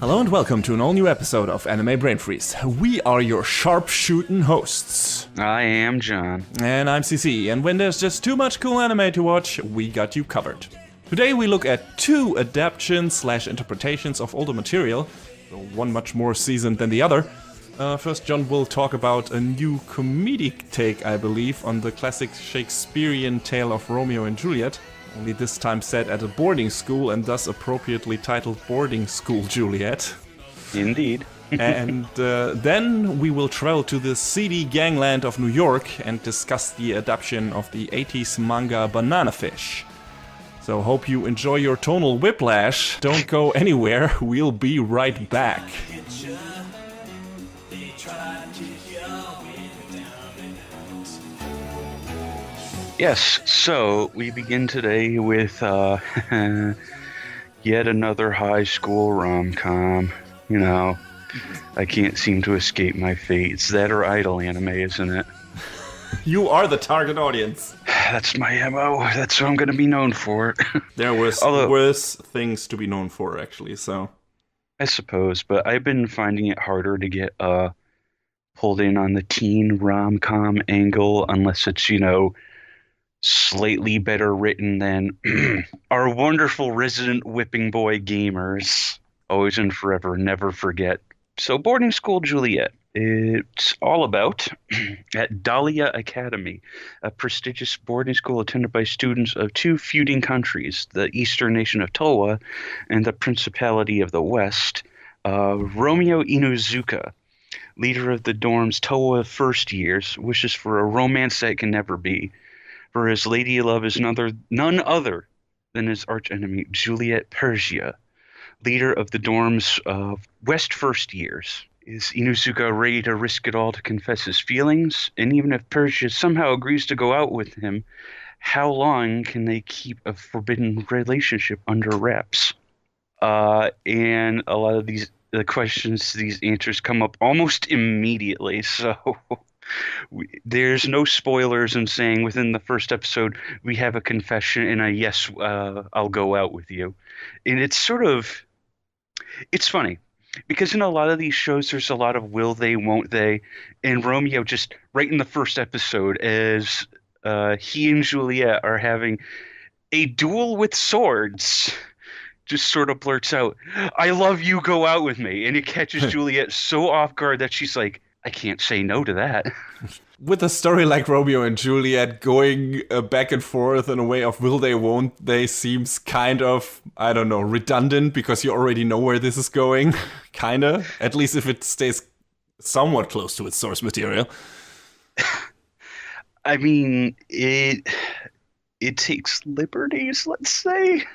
Hello and welcome to an all-new episode of Anime Brain Freeze. We are your sharp-shooting hosts. I am John. And I'm CC, and when there's just too much cool anime to watch, we got you covered. Today we look at two adaptations/interpretations of older material, one much more seasoned than the other. First, John will talk about a new comedic take, I believe, on the classic Shakespearean tale of Romeo and Juliet, only this time set at a boarding school and thus appropriately titled Boarding School Juliet. Indeed. And then we will travel to the seedy gangland of New York and discuss the adaptation of the 80s manga Banana Fish. So hope you enjoy your tonal whiplash. Don't go anywhere, we'll be right back. Yes, so we begin today with yet another high school rom-com. You know, I can't seem to escape my fate. It's that or idol anime, isn't it? You are the target audience. That's my MO. That's what I'm going to be known for. There was worse things to be known for, actually, so... I suppose, but I've been finding it harder to get pulled in on the teen rom-com angle unless it's, you know, slightly better written than our wonderful resident whipping boy gamers. Always and forever, never forget. So Boarding School Juliet. It's all about at Dahlia Academy, a prestigious boarding school attended by students of two feuding countries, the eastern nation of Towa and the Principality of the West. Romeo Inuzuka, leader of the dorm's Towa first years, wishes for a romance that can never be. For his lady love is none other than his archenemy, Juliet Persia, leader of the dorm's West first years. Is Inuzuka ready to risk it all to confess his feelings? And even if Persia somehow agrees to go out with him, how long can they keep a forbidden relationship under wraps? And a lot of these answers come up almost immediately, so... There's no spoilers in saying within the first episode we have a confession and a yes, I'll go out with you. And it's funny because in a lot of these shows there's a lot of will they, won't they, and Romeo just right in the first episode as he and Juliet are having a duel with swords just sort of blurts out, I love you, go out with me. And it catches Juliet so off guard that she's like, I can't say no to that. With a story like Romeo and Juliet going back and forth in a way of will they, won't they seems kind of, I don't know, redundant because you already know where this is going. Kinda. At least if it stays somewhat close to its source material. I mean, it takes liberties, let's say.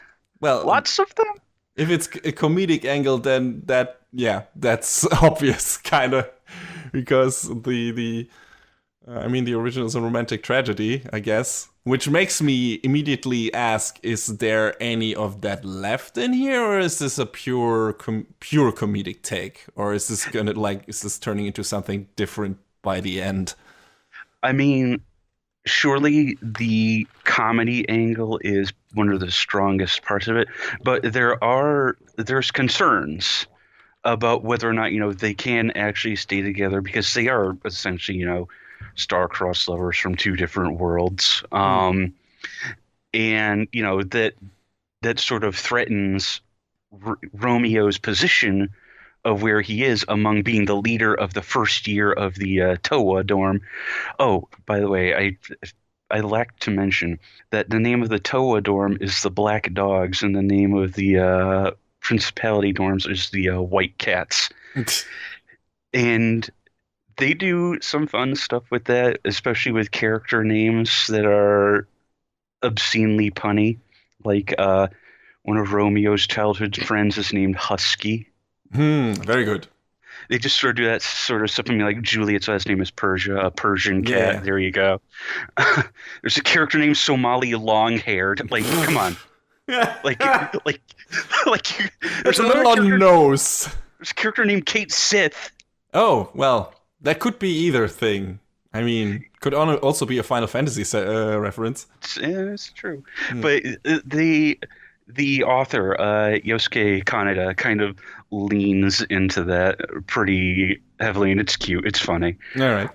Well, lots of them. If it's a comedic angle, then that's obvious, kind of. Because the original is a romantic tragedy, I guess. Which makes me immediately ask, is there any of that left in here? Or is this a pure comedic take? Or is this is this turning into something different by the end? I mean, surely the comedy angle is one of the strongest parts of it. But there's concerns about whether or not, you know, they can actually stay together because they are essentially, you know, star-crossed lovers from two different worlds. And, you know, that sort of threatens Romeo's position of where he is among being the leader of the first year of the Towa dorm. Oh, by the way, I lacked to mention that the name of the Towa dorm is the Black Dogs and the name of the Principality dorms is the White Cats. And they do some fun stuff with that, especially with character names that are obscenely punny. Like one of Romeo's childhood friends is named Husky. Very good. They just sort of do that sort of stuff. I mean, like Juliet's last name is Persia, a Persian cat. Yeah. There you go. There's a character named Somali Longhaired. Like, come on. like there's another on nose. There's a character named Kate Sith. Oh, well, that could be either thing. I mean, could also be a Final Fantasy reference. It's true. But the author, Yosuke Kaneda, kind of leans into that pretty heavily, and it's cute. It's funny. All right.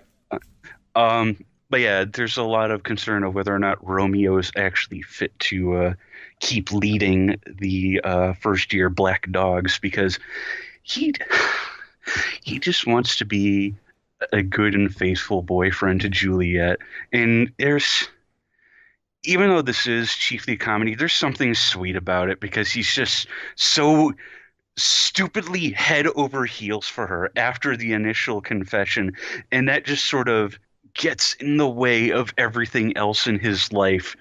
But yeah, there's a lot of concern of whether or not Romeo is actually fit to keep leading the first year Black Dogs because he he just wants to be a good and faithful boyfriend to Juliet. And there's even though this is chiefly comedy, there's something sweet about it because he's just so stupidly head over heels for her after the initial confession, and that just sort of gets in the way of everything else in his life,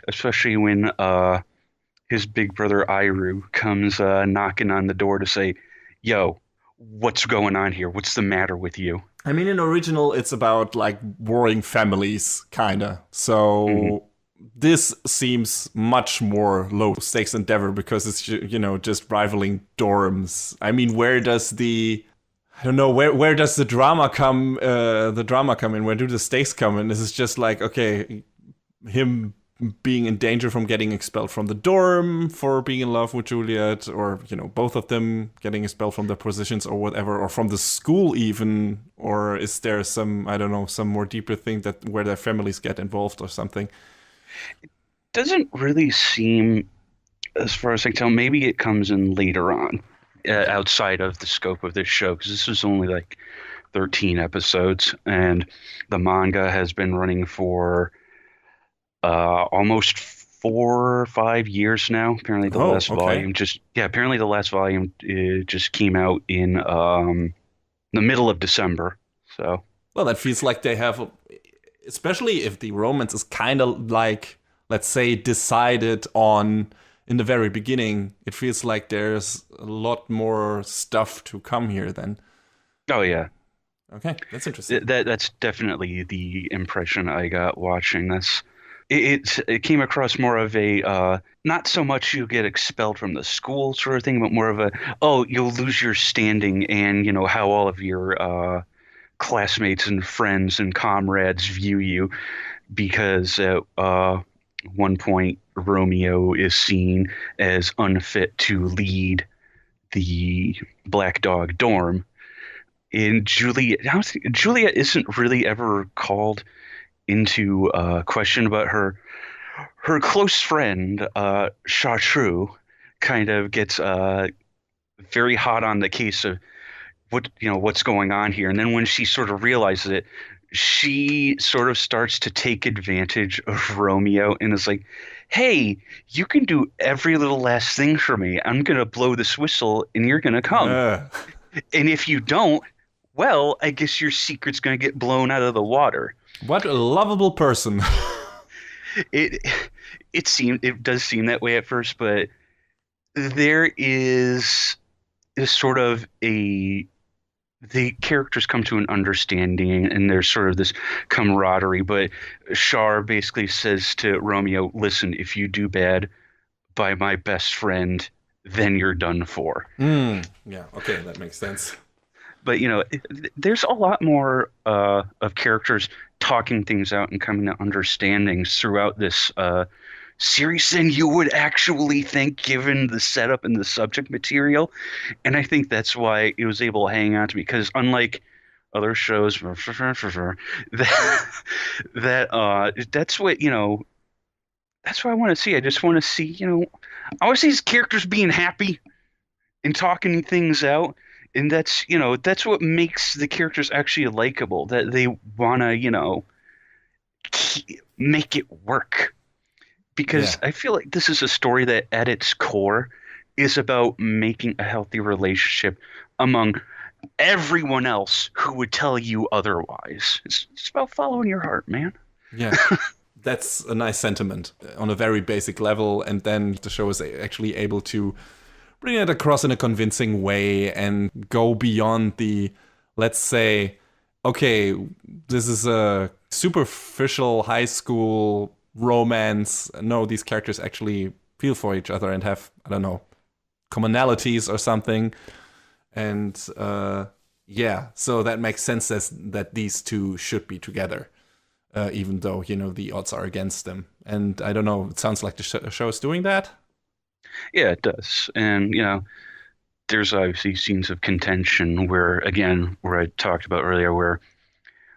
especially when his big brother Iru comes knocking on the door to say, "Yo, what's going on here? What's the matter with you?" I mean, in original, it's about like warring families, kinda. So this seems much more low stakes endeavor because it's just rivaling dorms. I mean, where does the I don't know where does the drama come? The drama come in? Where do the stakes come in? This is just like, okay, him being in danger from getting expelled from the dorm for being in love with Juliet, or both of them getting expelled from their positions or whatever, or from the school even, or is there some, I don't know, some more deeper thing that where their families get involved or something? It doesn't really seem, as far as I can tell, maybe it comes in later on, outside of the scope of this show, because this was only like 13 episodes, and the manga has been running for almost 4 or 5 years now. Apparently the last volume just came out in the middle of December. So well, that feels like they have, especially if the romance is kind of like, let's say, decided on in the very beginning, it feels like there's a lot more stuff to come here then. oh yeah, Okay, that's interesting. that's definitely the impression I got watching this. It came across more of a not so much you get expelled from the school sort of thing, but more of a, oh, you'll lose your standing, and how all of your classmates and friends and comrades view you, because at one point Romeo is seen as unfit to lead the Black Dog dorm. And Juliet isn't really ever called into question, but her close friend Chartreux kind of gets very hot on the case of what's going on here, and then when she sort of realizes it, she sort of starts to take advantage of Romeo and is like, "Hey, you can do every little last thing for me. I'm gonna blow this whistle, and you're gonna come. And if you don't, well, I guess your secret's gonna get blown out of the water." What a lovable person. It does seem that way at first, but there is sort of the characters come to an understanding, and there's sort of this camaraderie. But Char basically says to Romeo, "Listen, if you do bad by my best friend, then you're done for." Yeah, okay, that makes sense. But there's a lot more of characters talking things out and coming to understandings throughout this series than you would actually think, given the setup and the subject material. And I think that's why it was able to hang on to me, because unlike other shows, that's what that's what I want to see. I just want to see, I want to see these characters being happy and talking things out. And that's what makes the characters actually likable, that they want to, make it work. Because I feel like this is a story that at its core is about making a healthy relationship among everyone else who would tell you otherwise. It's about following your heart, man. Yeah, that's a nice sentiment on a very basic level. And then the show is actually able to bring it across in a convincing way and go beyond the, let's say, okay, this is a superficial high school romance. No, these characters actually feel for each other and have, I don't know, commonalities or something. And so that makes sense that these two should be together, even though, the odds are against them. And I don't know, it sounds like the show is doing that. Yeah, it does. And, there's obviously scenes of contention where, again, where I talked about earlier, where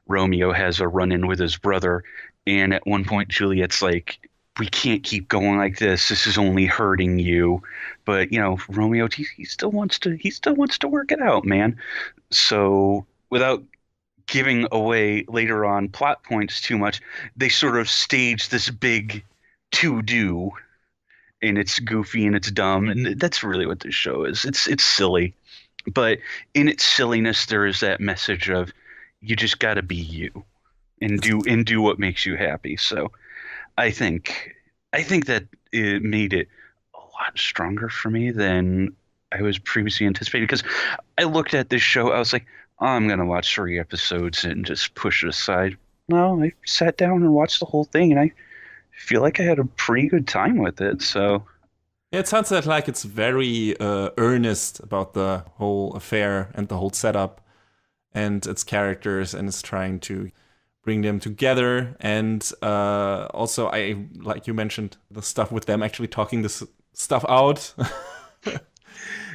Romeo has a run-in with his brother, and at one point Juliet's like, "We can't keep going like this. This is only hurting you." But Romeo, he still wants to work it out, man. So without giving away later on plot points too much, they sort of stage this big to-do, and it's goofy and it's dumb, and that's really what this show is. It's silly, but in its silliness, there is that message of you just got to be you and do what makes you happy. So I think that it made it a lot stronger for me than I was previously anticipating, because I looked at this show, I was like, oh, I'm gonna watch 3 episodes and just push it aside. No, I sat down and watched the whole thing, and I feel like I had a pretty good time with it. So Yeah, it sounds like it's very earnest about the whole affair and the whole setup and its characters, and it's trying to bring them together. And also, I like you mentioned the stuff with them actually talking this stuff out.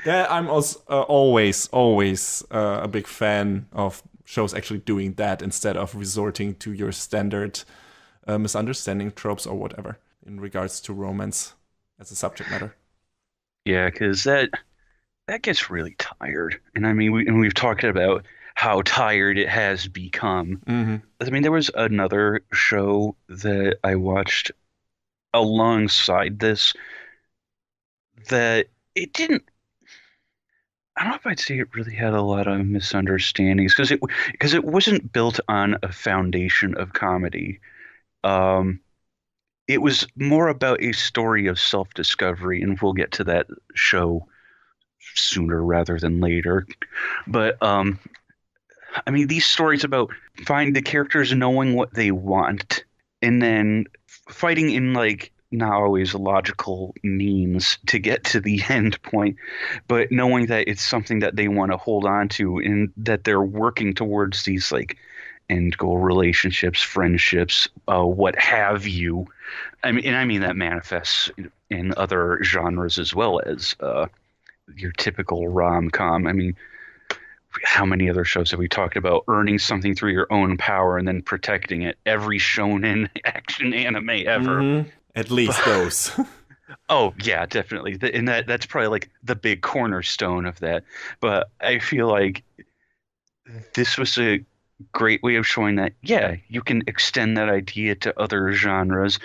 Yeah, I'm also always a big fan of shows actually doing that instead of resorting to your standard misunderstanding tropes or whatever in regards to romance as a subject matter. yeah, because that gets really tired. And I mean, we've talked about how tired it has become. Mm-hmm. I mean, there was another show that I watched alongside this that it didn't. I don't know if I'd say it really had a lot of misunderstandings, because it wasn't built on a foundation of comedy. Um, it was more about a story of self-discovery, and we'll get to that show sooner rather than later. But I mean, these stories about finding the characters knowing what they want and then fighting in like not always logical means to get to the end point, but knowing that it's something that they want to hold on to and that they're working towards these like end goal relationships, friendships, what have you. I mean that manifests in other genres as well as your typical rom-com. I mean, how many other shows have we talked about earning something through your own power and then protecting it? Every shonen action anime ever. Mm-hmm. At least those. Oh yeah, definitely. And that's probably like the big cornerstone of that. But I feel like this was a great way of showing that, yeah, you can extend that idea to other genres,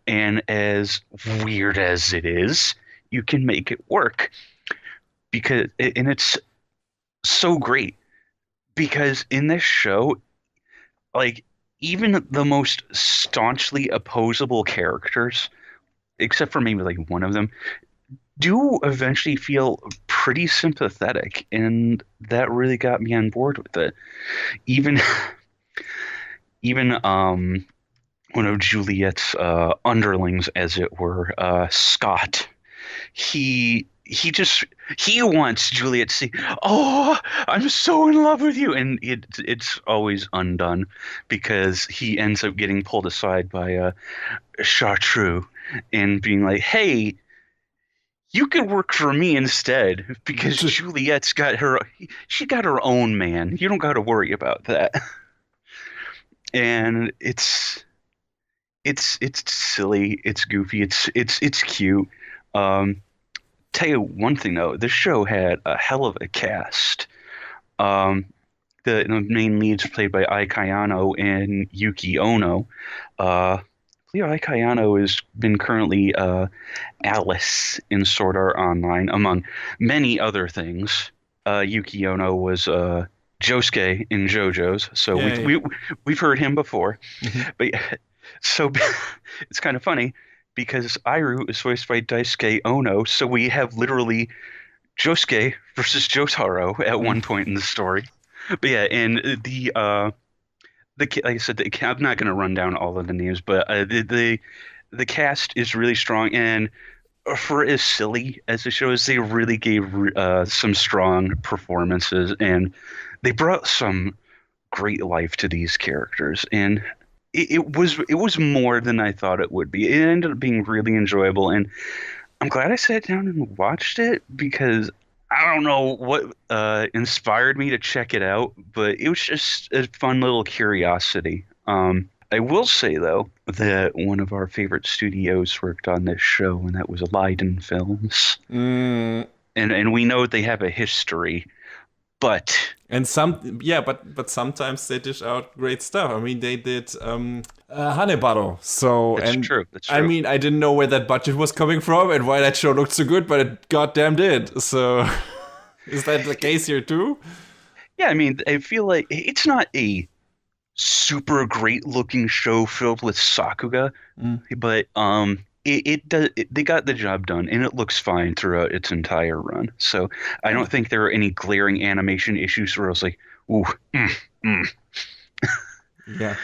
and as weird as it is, you can make it work. And it's so great because in this show, like, even the most staunchly opposable characters, except for maybe like one of them, do eventually feel pretty sympathetic, and that really got me on board with it. Even even one of Juliet's underlings, as it were, Scott, he wants Juliet to say, "Oh, I'm so in love with you," and it's always undone because he ends up getting pulled aside by Chartreux and being like, "Hey, you could work for me instead because Juliet's got she got her own man. You don't got to worry about that." And it's silly, it's goofy, it's cute. Tell you one thing though, this show had a hell of a cast. The main leads played by Ai Kayano and Yuki Ono. Leo Ai Kayano has been currently Alice in Sword Art Online, among many other things. Yuki Ono was Josuke in JoJo's, so we've heard him before. Mm-hmm. But so it's kind of funny because Iru is voiced by Daisuke Ono, so we have literally Josuke versus Jotaro at one point in the story. But yeah, and like I said, I'm not going to run down all of the names, but the cast is really strong, and for as silly as the show is, they really gave some strong performances, and they brought some great life to these characters, and it was more than I thought it would be. It ended up being really enjoyable, and I'm glad I sat down and watched it because I don't know what inspired me to check it out, but it was just a fun little curiosity. I will say though that one of our favorite studios worked on this show, and that was Leiden Films, Mm, and we know they have a history, but and but sometimes they dish out great stuff. I mean, they did Hannibal. So, that's and true. That's I true. mean, I didn't know where that budget was coming from and why that show looked so good, but it goddamn did. So, is that the case here too? Yeah, I mean, I feel like it's not a super great looking show filled with sakuga, Mm. but they got the job done and it looks fine throughout its entire run. So I Yeah. don't think there are any glaring animation issues where I was like, ooh, mm. Yeah.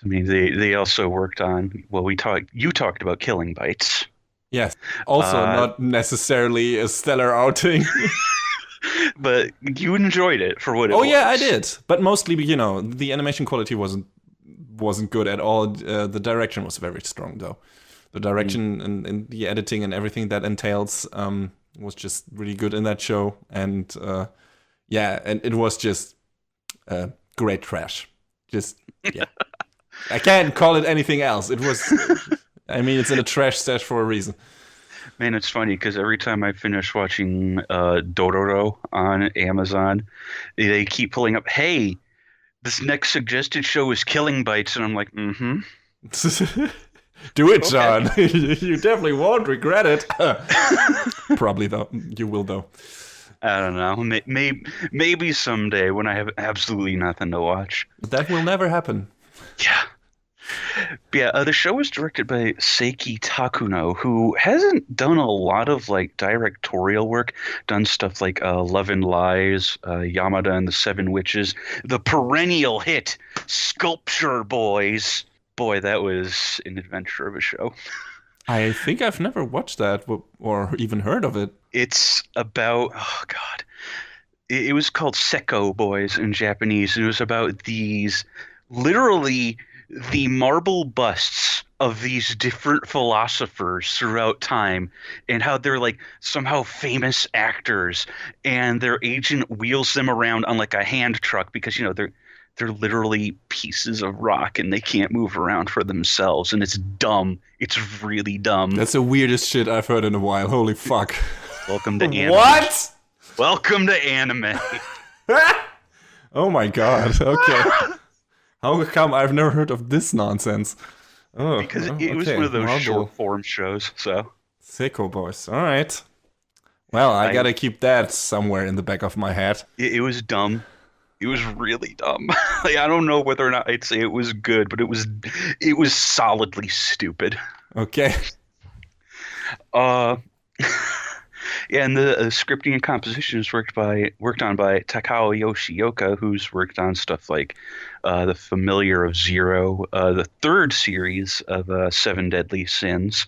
I mean, they also worked on, well, you talked about Killing Bites. Yes. Also, Uh, not necessarily a stellar outing. but you enjoyed it for what it Oh was. yeah, I did. But mostly, the animation quality wasn't good at all. The direction was very strong, though. The direction and the editing and everything that entails was just really good in that show. And yeah, and it was just great trash. Just yeah, I can't call it anything else. It was. I mean, it's in a trash stash for a reason. Man, it's funny because every time I finish watching Dororo on Amazon, they keep pulling up, hey, this next suggested show is Killing Bites, and I'm like, mm-hmm. Do it, Okay. John. You definitely won't regret it. Probably though. You will though. I don't know. Maybe someday when I have absolutely nothing to watch. That will never happen. Yeah. But yeah, the show was directed by Seiki Takuno, who hasn't done a lot of like directorial work, done stuff like Love and Lies, Yamada and the Seven Witches, the perennial hit Sculpture Boys. Boy, that was an adventure of a show. I think I've never watched that or even heard of it. It's about, oh God, it was called Sekko Boys in Japanese. It was about these literally the marble busts of these different philosophers throughout time and how they're like somehow famous actors and their agent wheels them around on like a hand truck because they're literally pieces of rock and they can't move around for themselves and it's dumb. It's really dumb. That's the weirdest shit I've heard in a while. Holy fuck. Welcome to anime. What? Welcome to anime. Oh my god. Okay. How come I've never heard of this nonsense? Oh, Because oh, it was okay. one of those Marvel. short form shows, so Seiko Boys. All right. Well, I gotta keep that somewhere in the back of my head. it was dumb. It was really dumb. Like I don't know whether or not I'd say it was good, but it was solidly stupid. Okay. Uh yeah, and the scripting and composition is worked on by Takao Yoshioka, who's worked on stuff like The Familiar of Zero, the third series of Seven Deadly Sins,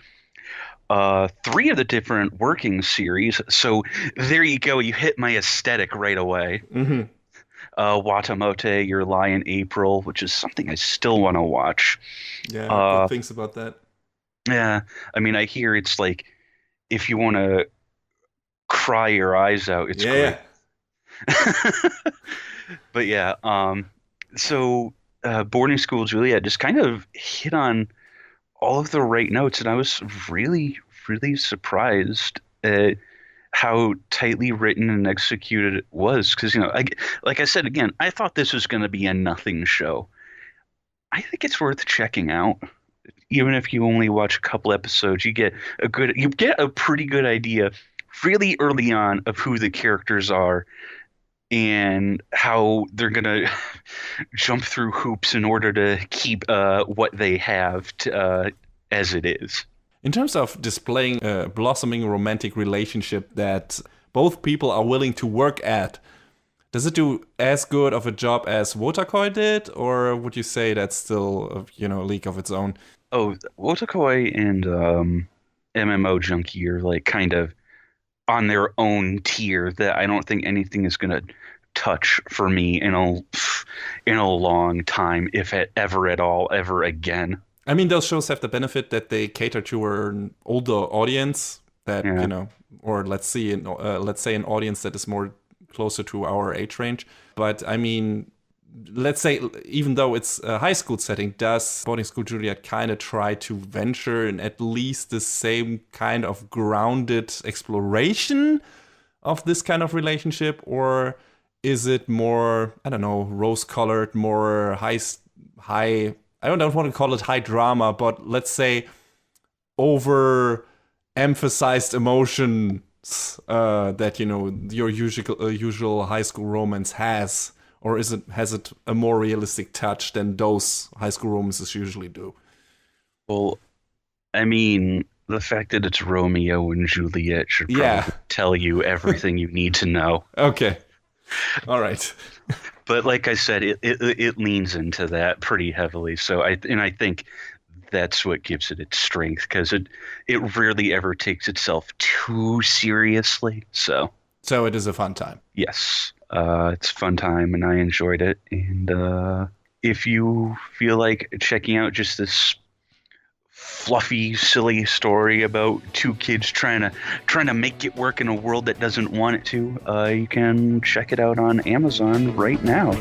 three of the different working series. So there you go. You hit my aesthetic right away. Mm-hmm. Watamote, Your Lie in April, which is something I still want to watch. Yeah, Uh, good things about that. Yeah, I mean, I hear it's like if you want to cry your eyes out, it's Yeah. great. But yeah, so Boarding School Juliet just kind of hit on all of the right notes, and I was really, really surprised at how tightly written and executed it was. Because, like I said again, I thought this was going to be a nothing show. I think it's worth checking out. Even if you only watch a couple episodes, you get a pretty good idea really early on of who the characters are and how they're gonna jump through hoops in order to keep what they have as it is. In terms of displaying a blossoming romantic relationship that both people are willing to work at, does it do as good of a job as Wotakoi did, or would you say that's still a league of its own? Oh, Wotakoi and MMO Junkie are like kind of on their own tier that I don't think anything is gonna touch for me in a long time, if it ever at all, ever again. I mean, those shows have the benefit that they cater to an older audience, that, Yeah. or let's say an audience that is more closer to our age range. But I mean, let's say, even though it's a high school setting, does Boarding School Juliet kind of try to venture in at least the same kind of grounded exploration of this kind of relationship? Or is it more, I don't know, rose-colored, more high, I don't want to call it high drama, but let's say over-emphasized emotions that, your usual high school romance has? Or has it a more realistic touch than those high school romances usually do? Well, I mean, the fact that it's Romeo and Juliet should probably tell you everything you need to know. Okay. All right. But like I said, it leans into that pretty heavily. So I think that's what gives it its strength, because it rarely ever takes itself too seriously. So it is a fun time. Yes, it's a fun time, and I enjoyed it. And if you feel like checking out just this fluffy, silly story about two kids trying to make it work in a world that doesn't want it to, you can check it out on Amazon right now.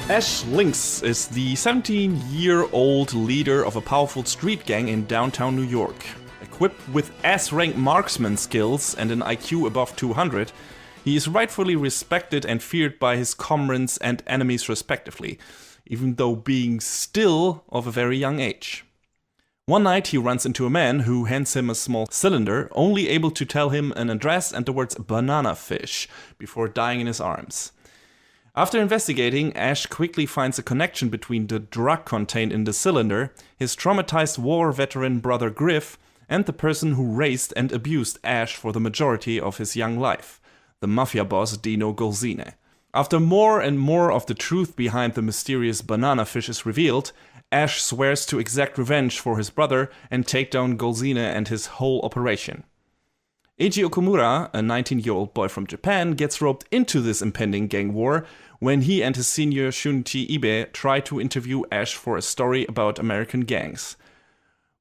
Ash Lynx is the 17-year-old leader of a powerful street gang in downtown New York. Equipped with S-rank marksman skills and an IQ above 200, he is rightfully respected and feared by his comrades and enemies respectively, even though being still of a very young age. One night he runs into a man who hands him a small cylinder, only able to tell him an address and the words banana fish before dying in his arms. After investigating, Ash quickly finds a connection between the drug contained in the cylinder, his traumatized war veteran brother Griff, and the person who raised and abused Ash for the majority of his young life, the mafia boss Dino Golzine. After more and more of the truth behind the mysterious banana fish is revealed, Ash swears to exact revenge for his brother and take down Golzine and his whole operation. Eiji Okumura, a 19-year-old boy from Japan, gets roped into this impending gang war when he and his senior Shunichi Ibe try to interview Ash for a story about American gangs.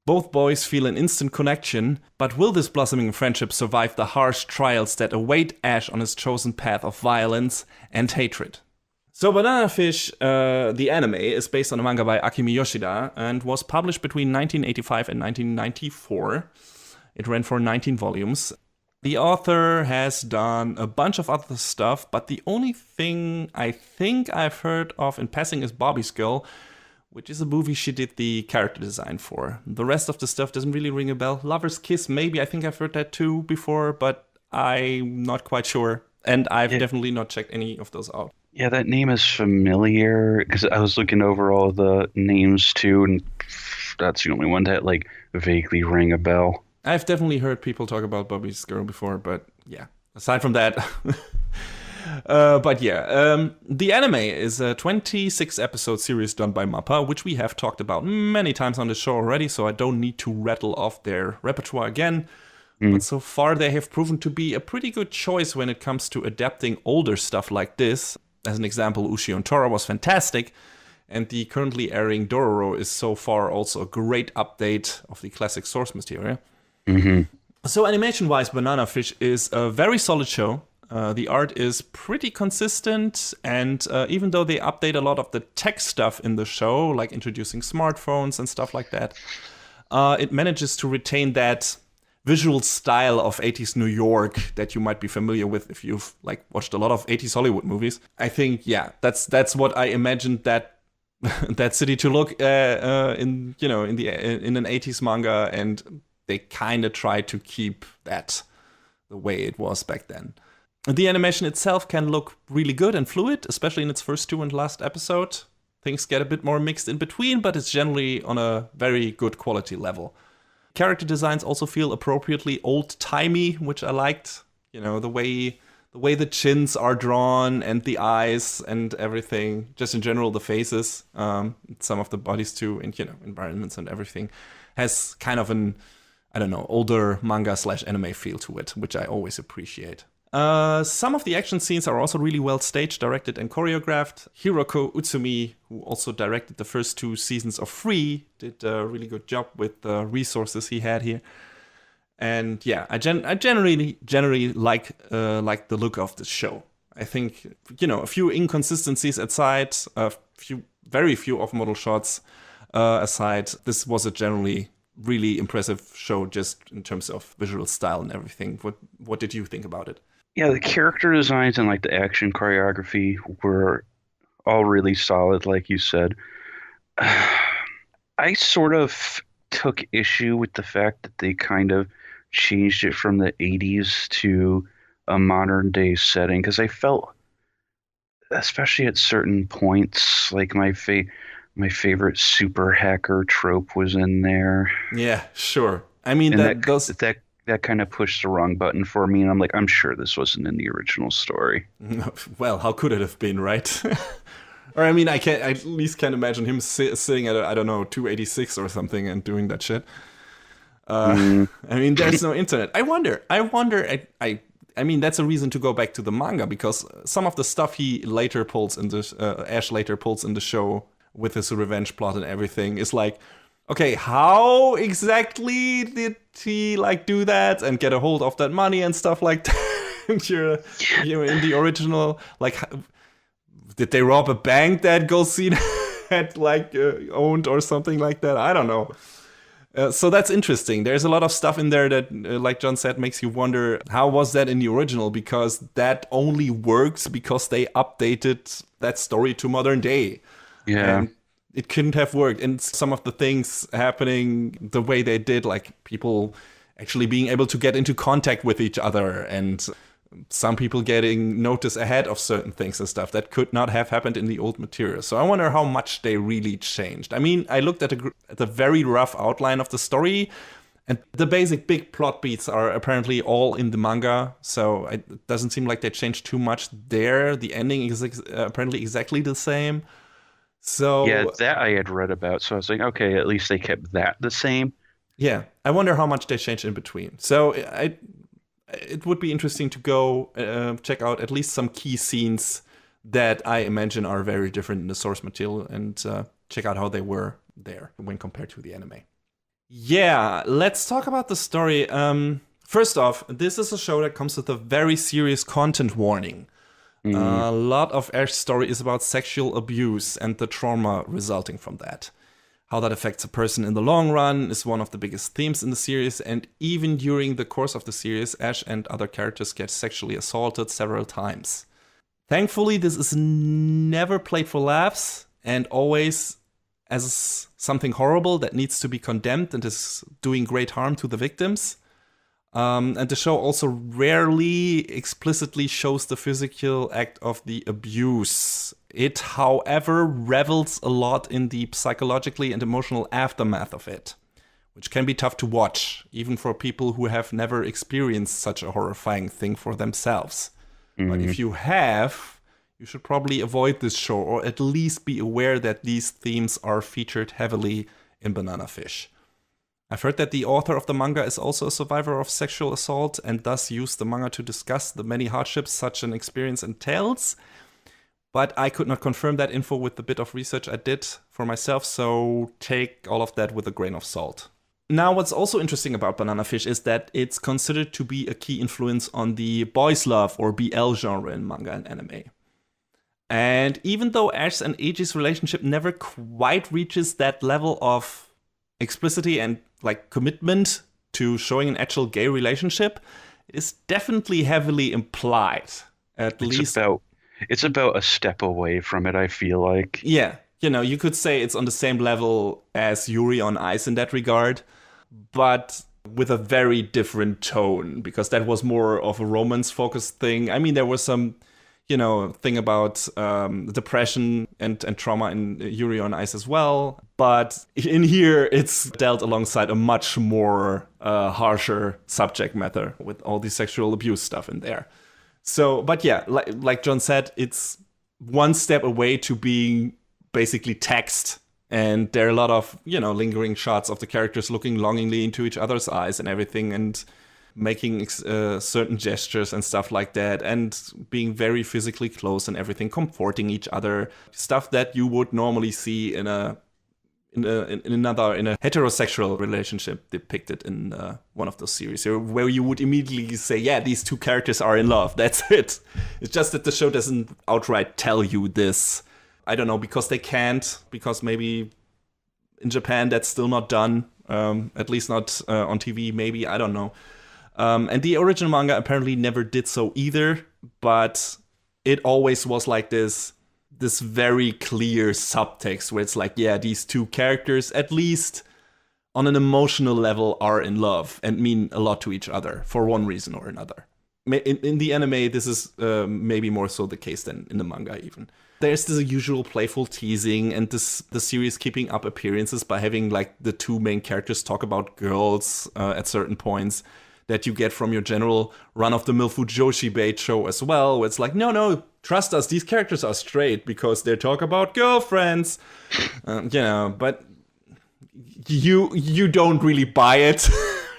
Both boys feel an instant connection, but will this blossoming friendship survive the harsh trials that await Ash on his chosen path of violence and hatred? So Banana Fish, the anime, is based on a manga by Akimi Yoshida and was published between 1985 and 1994. It ran for 19 volumes. The author has done a bunch of other stuff, but the only thing I think I've heard of in passing is Bobby's Girl, which is a movie she did the character design for. The rest of the stuff doesn't really ring a bell. Lover's Kiss, maybe. I think I've heard that too before, but I'm not quite sure. And I've definitely not checked any of those out. Yeah, that name is familiar, because I was looking over all the names too, and that's the only one that vaguely rang a bell. I've definitely heard people talk about Bobby's Girl before, but yeah, aside from that. The anime is a 26-episode series done by MAPPA, which we have talked about many times on the show already, so I don't need to rattle off their repertoire again. But so far they have proven to be a pretty good choice when it comes to adapting older stuff like this. As an example, Ushi on Tora was fantastic, and the currently airing Dororo is so far also a great update of the classic source material. So animation-wise, Banana Fish is a very solid show. The art is pretty consistent, and even though they update a lot of the tech stuff in the show, like introducing smartphones and stuff like that, it manages to retain that visual style of 80s New York that you might be familiar with if you've watched a lot of 80s Hollywood movies. I think, that's what I imagined that that city to look in an 80s manga, and they kind of try to keep that the way it was back then. The animation itself can look really good and fluid, especially in its first two and last episode. Things get a bit more mixed in between, but it's generally on a very good quality level. Character designs also feel appropriately old-timey, which I liked. The way the chins are drawn and the eyes and everything. Just in general, the faces, some of the bodies too, and environments and everything has kind of an older manga/anime feel to it, which I always appreciate. Some of the action scenes are also really well staged, directed, and choreographed. Hiroko Utsumi, who also directed the first 2 seasons of Free, did a really good job with the resources he had here. And yeah, I generally like the look of this show. I think, a few inconsistencies aside, very few off-model shots aside, this was a generally really impressive show just in terms of visual style and everything. What did you think about it? Yeah, the character designs and like the action choreography were all really solid, like you said. I sort of took issue with the fact that they kind of changed it from the 80s to a modern day setting because I felt, especially at certain points, like my favorite super hacker trope was in there. Yeah, sure. I mean, And that kind of pushed the wrong button for me, and I'm like, I'm sure this wasn't in the original story. Well, how could it have been, right? Or I mean, I at least can't imagine him sitting at I don't know 286 or something and doing that shit. I mean, there's no internet. I wonder. I mean, that's a reason to go back to the manga because some of the stuff he later pulls in this, Ash later pulls in the show with his revenge plot and everything is like, okay, how exactly did he like do that and get a hold of that money and stuff like that? you're in the original, like, did they rob a bank that Gulcine had like owned or something like that? I don't know. So that's interesting. There's a lot of stuff in there that, like John said, makes you wonder how was that in the original, because that only works because they updated that story to modern day. Yeah. And it couldn't have worked. And some of the things happening the way they did, like people actually being able to get into contact with each other and some people getting notice ahead of certain things and stuff that could not have happened in the old material. So I wonder how much they really changed. I mean, I looked at the very rough outline of the story, and the basic big plot beats are apparently all in the manga. So it doesn't seem like they changed too much there. The ending is apparently exactly the same. So Yeah, that I had read about. So I was like, okay, at least they kept that the same. yeah, I wonder how much they changed in between. So it would be interesting to go check out at least some key scenes that I imagine are very different in the source material and check out how they were there when compared to the anime. Yeah, let's talk about the story. First off, this is a show that comes with a very serious content warning. A lot of Ash's story is about sexual abuse and the trauma resulting from that. How that affects a person in the long run is one of the biggest themes in the series, and even during the course of the series, Ash and other characters get sexually assaulted several times. Thankfully, this is never played for laughs and always as something horrible that needs to be condemned and is doing great harm to the victims. And the show also rarely explicitly shows the physical act of the abuse. It, however, revels a lot in the psychologically and emotional aftermath of it, which can be tough to watch, even for people who have never experienced such a horrifying thing for themselves. But if you have, you should probably avoid this show, or at least be aware that these themes are featured heavily in Banana Fish. I've heard that the author of the manga is also a survivor of sexual assault and thus used the manga to discuss the many hardships such an experience entails. But I could not confirm that info with the bit of research I did for myself, so take all of that with a grain of salt. Now, what's also interesting about Banana Fish is that it's considered to be a key influence on the boys' love or BL genre in manga and anime. And even though Ash and Eiji's relationship never quite reaches that level of explicitity and like commitment to showing an actual gay relationship, it is definitely heavily implied. It's about a step away from it, I feel like. Yeah, you could say it's on the same level as Yuri on Ice in that regard, but with a very different tone, because that was more of a romance-focused thing. I mean, there was some, thing about depression and trauma in Yuri on Ice as well. But in here, it's dealt alongside a much more harsher subject matter with all the sexual abuse stuff in there. So, but yeah, like John said, it's one step away to being basically text. And there are a lot of, lingering shots of the characters looking longingly into each other's eyes and everything. And making certain gestures and stuff like that, and being very physically close and everything, comforting each other, stuff that you would normally see in a heterosexual relationship depicted in one of those series, where you would immediately say, yeah, these two characters are in love. That's it. It's just that the show doesn't outright tell you this. I don't know, because they can't, because maybe in Japan that's still not done, at least not on TV, maybe, I don't know. And the original manga apparently never did so either, but it always was like this very clear subtext where it's like, yeah, these two characters, at least on an emotional level, are in love and mean a lot to each other for one reason or another. In the anime, this is maybe more so the case than in the manga even. There's this usual playful teasing and the series keeping up appearances by having like the two main characters talk about girls at certain points that you get from your general run-of-the-mill Fujoshi bait show as well, where it's like, no, trust us, these characters are straight because they talk about girlfriends, but you don't really buy it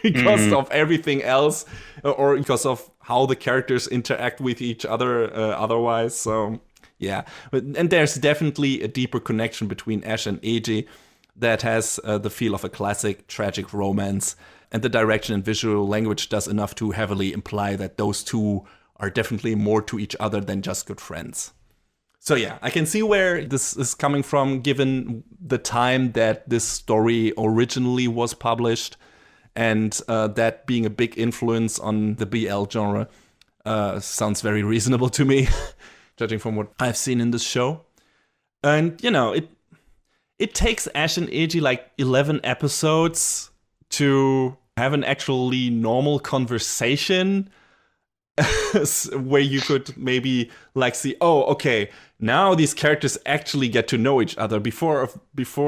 because of everything else, or because of how the characters interact with each other otherwise. So yeah, and there's definitely a deeper connection between Ash and Eiji that has the feel of a classic tragic romance. And the direction and visual language does enough to heavily imply that those two are definitely more to each other than just good friends. So yeah, I can see where this is coming from, given the time that this story originally was published, and that being a big influence on the BL genre sounds very reasonable to me, judging from what I've seen in this show. And, it takes Ash and Eiji like 11 episodes to have an actually normal conversation where you could maybe like see, oh, okay, now these characters actually get to know each other. Before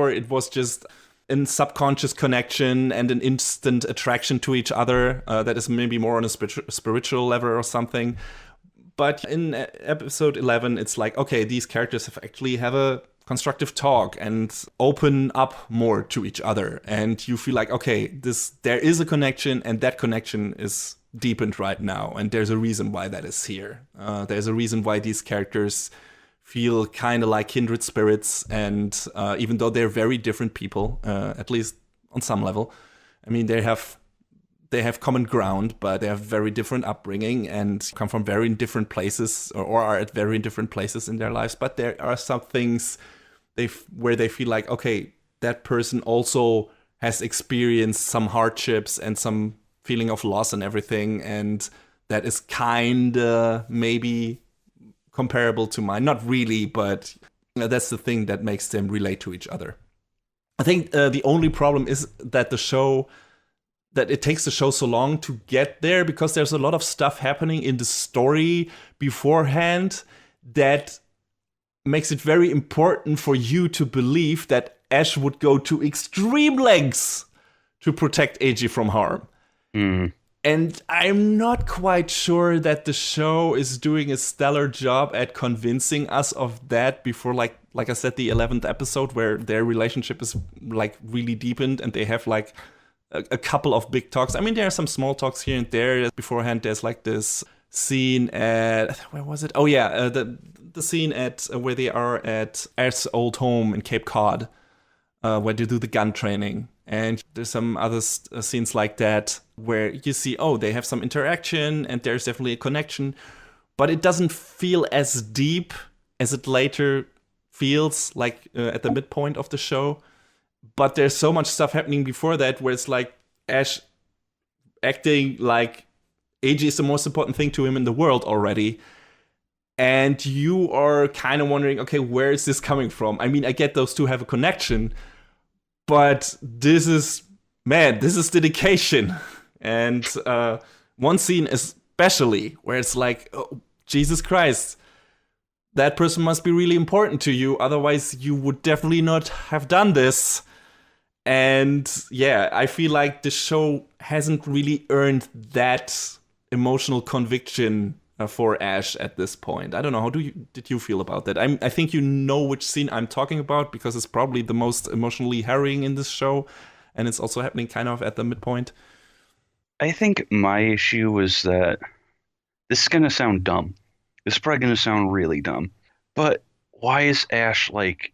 it was just a subconscious connection and an instant attraction to each other that is maybe more on a spiritual level or something. But in episode 11, it's like, okay, these characters have a constructive talk and open up more to each other, and you feel like, okay, there is a connection, and that connection is deepened right now, and there's a reason why that is here. There's a reason why these characters feel kind of like kindred spirits, and even though they're very different people, at least on some level, I mean, they have common ground, but they have very different upbringing and come from very different places, or are at very different places in their lives. But there are some things where they feel like, okay, that person also has experienced some hardships and some feeling of loss and everything, and that is kind of maybe comparable to mine. Not really, but that's the thing that makes them relate to each other. I think the only problem is that it takes the show so long to get there, because there's a lot of stuff happening in the story beforehand that makes it very important for you to believe that Ash would go to extreme lengths to protect Eiji from harm. And I'm not quite sure that the show is doing a stellar job at convincing us of that before, like I said, the 11th episode, where their relationship is like really deepened and they have like a couple of big talks. I mean, there are some small talks here and there. Beforehand, there's like this scene at, where was it? Oh yeah, the scene at where they are at Ash's old home in Cape Cod, where they do the gun training. And there's some other scenes like that where you see, oh, they have some interaction and there's definitely a connection, but it doesn't feel as deep as it later feels like at the midpoint of the show. But there's so much stuff happening before that where it's like Ash acting like Eiji is the most important thing to him in the world already. And you are kind of wondering, okay, where is this coming from? I mean, I get those two have a connection, but this is dedication. And one scene especially where it's like, oh, Jesus Christ, that person must be really important to you. Otherwise, you would definitely not have done this. And yeah, I feel like the show hasn't really earned that emotional conviction for Ash at this point. I don't know, how did you feel about that? I think you know which scene I'm talking about, because it's probably the most emotionally harrowing in this show, and it's also happening kind of at the midpoint. I think my issue was that this is gonna sound dumb. This is probably gonna sound really dumb. But why is Ash like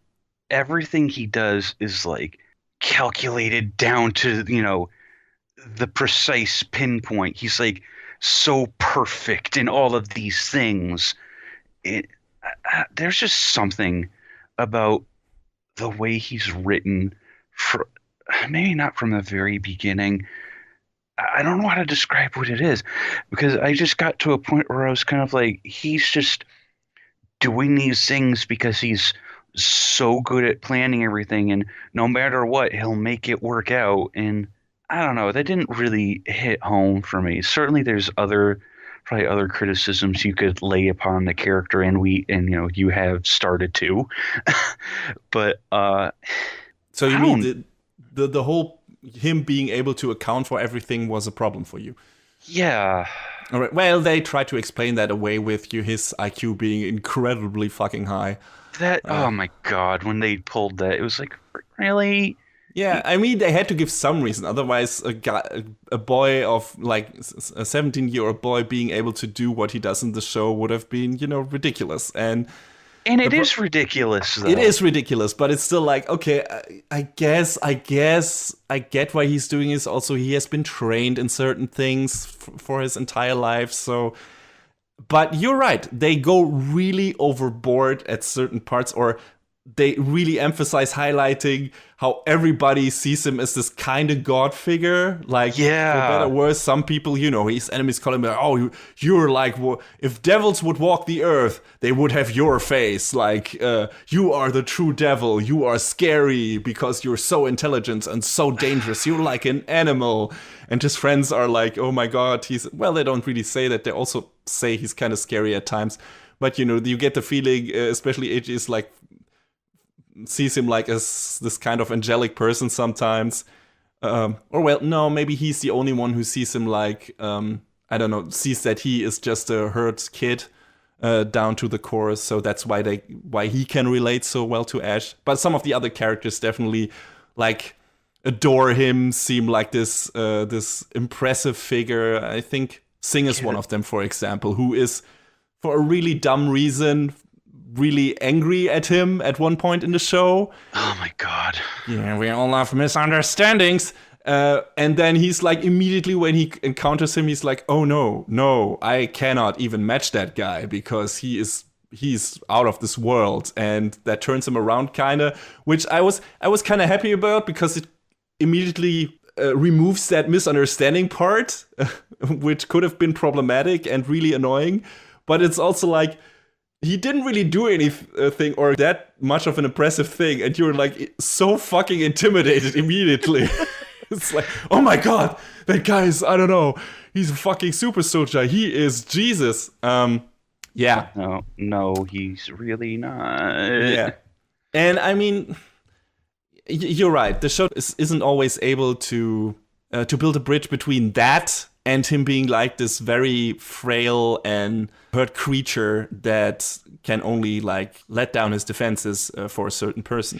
everything he does is like calculated down to, the precise pinpoint. He's like so perfect in all of these things. It, there's just something about the way he's written for maybe not from the very beginning. I don't know how to describe what it is because I just got to a point where I was kind of like, he's just doing these things because he's so good at planning everything, and no matter what, he'll make it work out. And I don't know, that didn't really hit home for me. Certainly, there's probably other criticisms you could lay upon the character, and you have started to, but So you I mean don't. the whole him being able to account for everything was a problem for you? Yeah, All right. Well, they try to explain that away with his IQ being incredibly fucking high. that. Oh my God, when they pulled that, it was like, really? Yeah, I mean, they had to give some reason. Otherwise, a boy of like a 17-year-old boy being able to do what he does in the show would have been, ridiculous. And And it is ridiculous, it though. is ridiculous, but it's still like, okay, I guess, I get why he's doing this. Also, he has been trained in certain things for his entire life. So, but you're right. They go really overboard at certain parts, or they really emphasize highlighting how everybody sees him as this kind of god figure. Like, for better or Yeah. worse, some people, his enemies call him, oh, you're like, if devils would walk the earth, they would have your face. Like, you are the true devil. You are scary because you're so intelligent and so dangerous. You're like an animal. And his friends are like, oh my god, well, they don't really say that. They also say he's kind of scary at times. But, you get the feeling, especially AJ is like, sees him like as this kind of angelic person sometimes. Or well, no, maybe he's the only one who sees him like, I don't know, sees that he is just a hurt kid down to the core. So that's why he can relate so well to Ash. But some of the other characters definitely like adore him, seem like this impressive figure. I think Sing is one of them, for example, who is for a really dumb reason really angry at him at one point in the show. Oh my God. Yeah, we all have misunderstandings. And then he's like, immediately when he encounters him, he's like, oh no, I cannot even match that guy because he's out of this world. And that turns him around kind of, which I was kind of happy about because it immediately removes that misunderstanding part, which could have been problematic and really annoying. But it's also like, he didn't really do anything or that much of an impressive thing, and you're like so fucking intimidated immediately. It's like, oh my god, that guy is, I don't know, he's a fucking super soldier. He is Jesus. Yeah. No, he's really not. Yeah. And I mean, you're right. The show isn't always able to build a bridge between that and him being like this very frail and hurt creature that can only like let down his defenses for a certain person.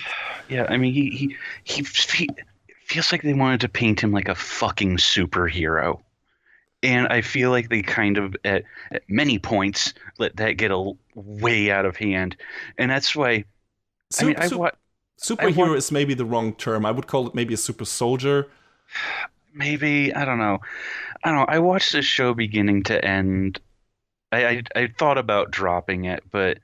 Yeah, I mean, he feels like they wanted to paint him like a fucking superhero. And I feel like they kind of, at many points, let that get way out of hand. And that's why, I mean, Superhero is maybe the wrong term. I would call it maybe a super soldier. maybe, I don't know. I watched this show beginning to end. I thought about dropping it, but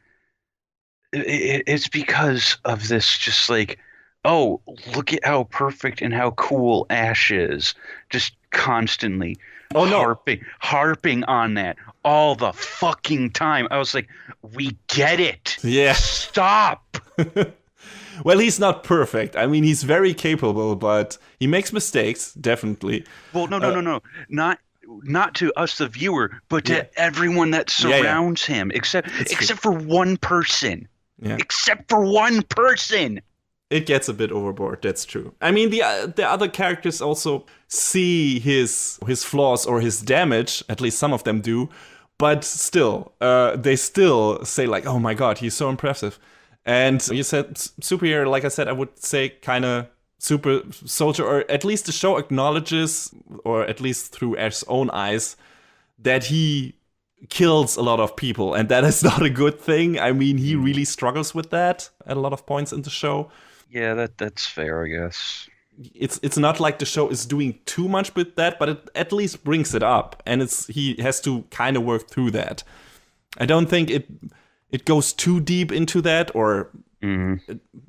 it's because of this just like, oh, look at how perfect and how cool Ash is. Just constantly Oh no. harping on that all the fucking time. I was like, we get it. Yeah. Stop. Well, he's not perfect. I mean, he's very capable, but he makes mistakes, definitely. Well, no. Not to us, the viewer, but to everyone that surrounds him, except for one person. Yeah. Except for one person. It gets a bit overboard. That's true. I mean, the other characters also see his flaws or his damage. At least some of them do, but still, they still say like, "Oh my god, he's so impressive." And you said superhero. Like I said, I would say kind of super soldier, or at least the show acknowledges, or at least through Ash's own eyes, that he kills a lot of people, and that is not a good thing. I mean, he really struggles with that at a lot of points in the show. Yeah, that's fair, I guess. It's not like the show is doing too much with that, but it at least brings it up, and he has to kind of work through that. I don't think it goes too deep into that, or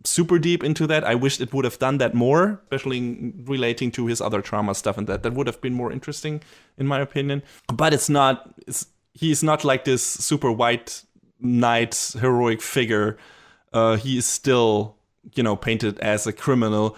super deep into that. I wish it would have done that more, especially relating to his other trauma stuff, and that would have been more interesting, in my opinion. But he's not like this super white knight heroic figure. He is still, painted as a criminal,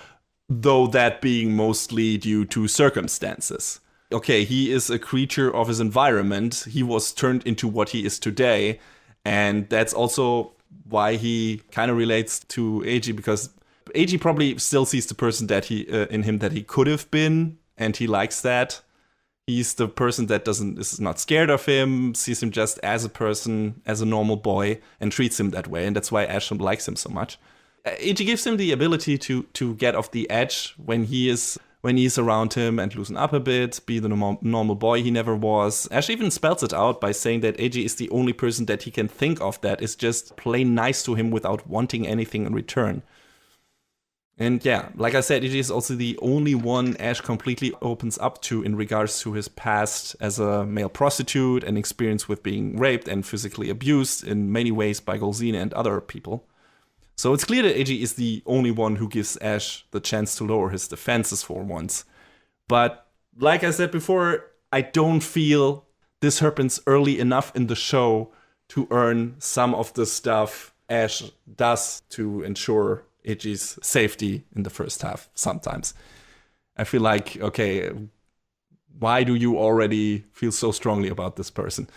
though that being mostly due to circumstances. Okay, he is a creature of his environment. He was turned into what he is today, and that's also why he kind of relates to AG, because AG probably still sees the person that he in him that he could have been, and he likes that. He's the person that is not scared of him, sees him just as a person, as a normal boy, and treats him that way, and that's why Ash likes him so much. It gives him the ability to get off the edge when he's around him and loosen up a bit, be the normal boy he never was. Ash even spells it out by saying that AG is the only person that he can think of that is just plain nice to him without wanting anything in return. And yeah, like I said, AG is also the only one Ash completely opens up to in regards to his past as a male prostitute and experience with being raped and physically abused in many ways by Golzina and other people. So it's clear that AG is the only one who gives Ash the chance to lower his defenses for once. But like I said before, I don't feel this happens early enough in the show to earn some of the stuff Ash does to ensure AG's safety in the first half sometimes. I feel like, okay, why do you already feel so strongly about this person?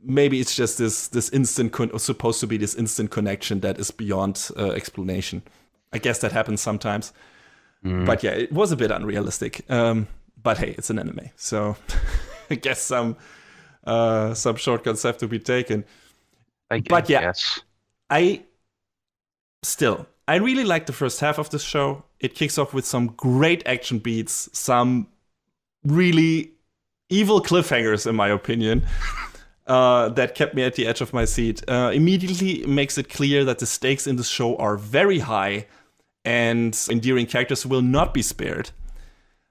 Maybe it's just this instant, supposed to be this instant connection that is beyond explanation. I guess that happens sometimes. But yeah, it was a bit unrealistic. But hey, it's an anime, so I guess some shortcuts have to be taken. But yeah, I really like the first half of this show. It kicks off with some great action beats, some really evil cliffhangers, in my opinion. That kept me at the edge of my seat. Immediately makes it clear that the stakes in the show are very high, and endearing characters will not be spared.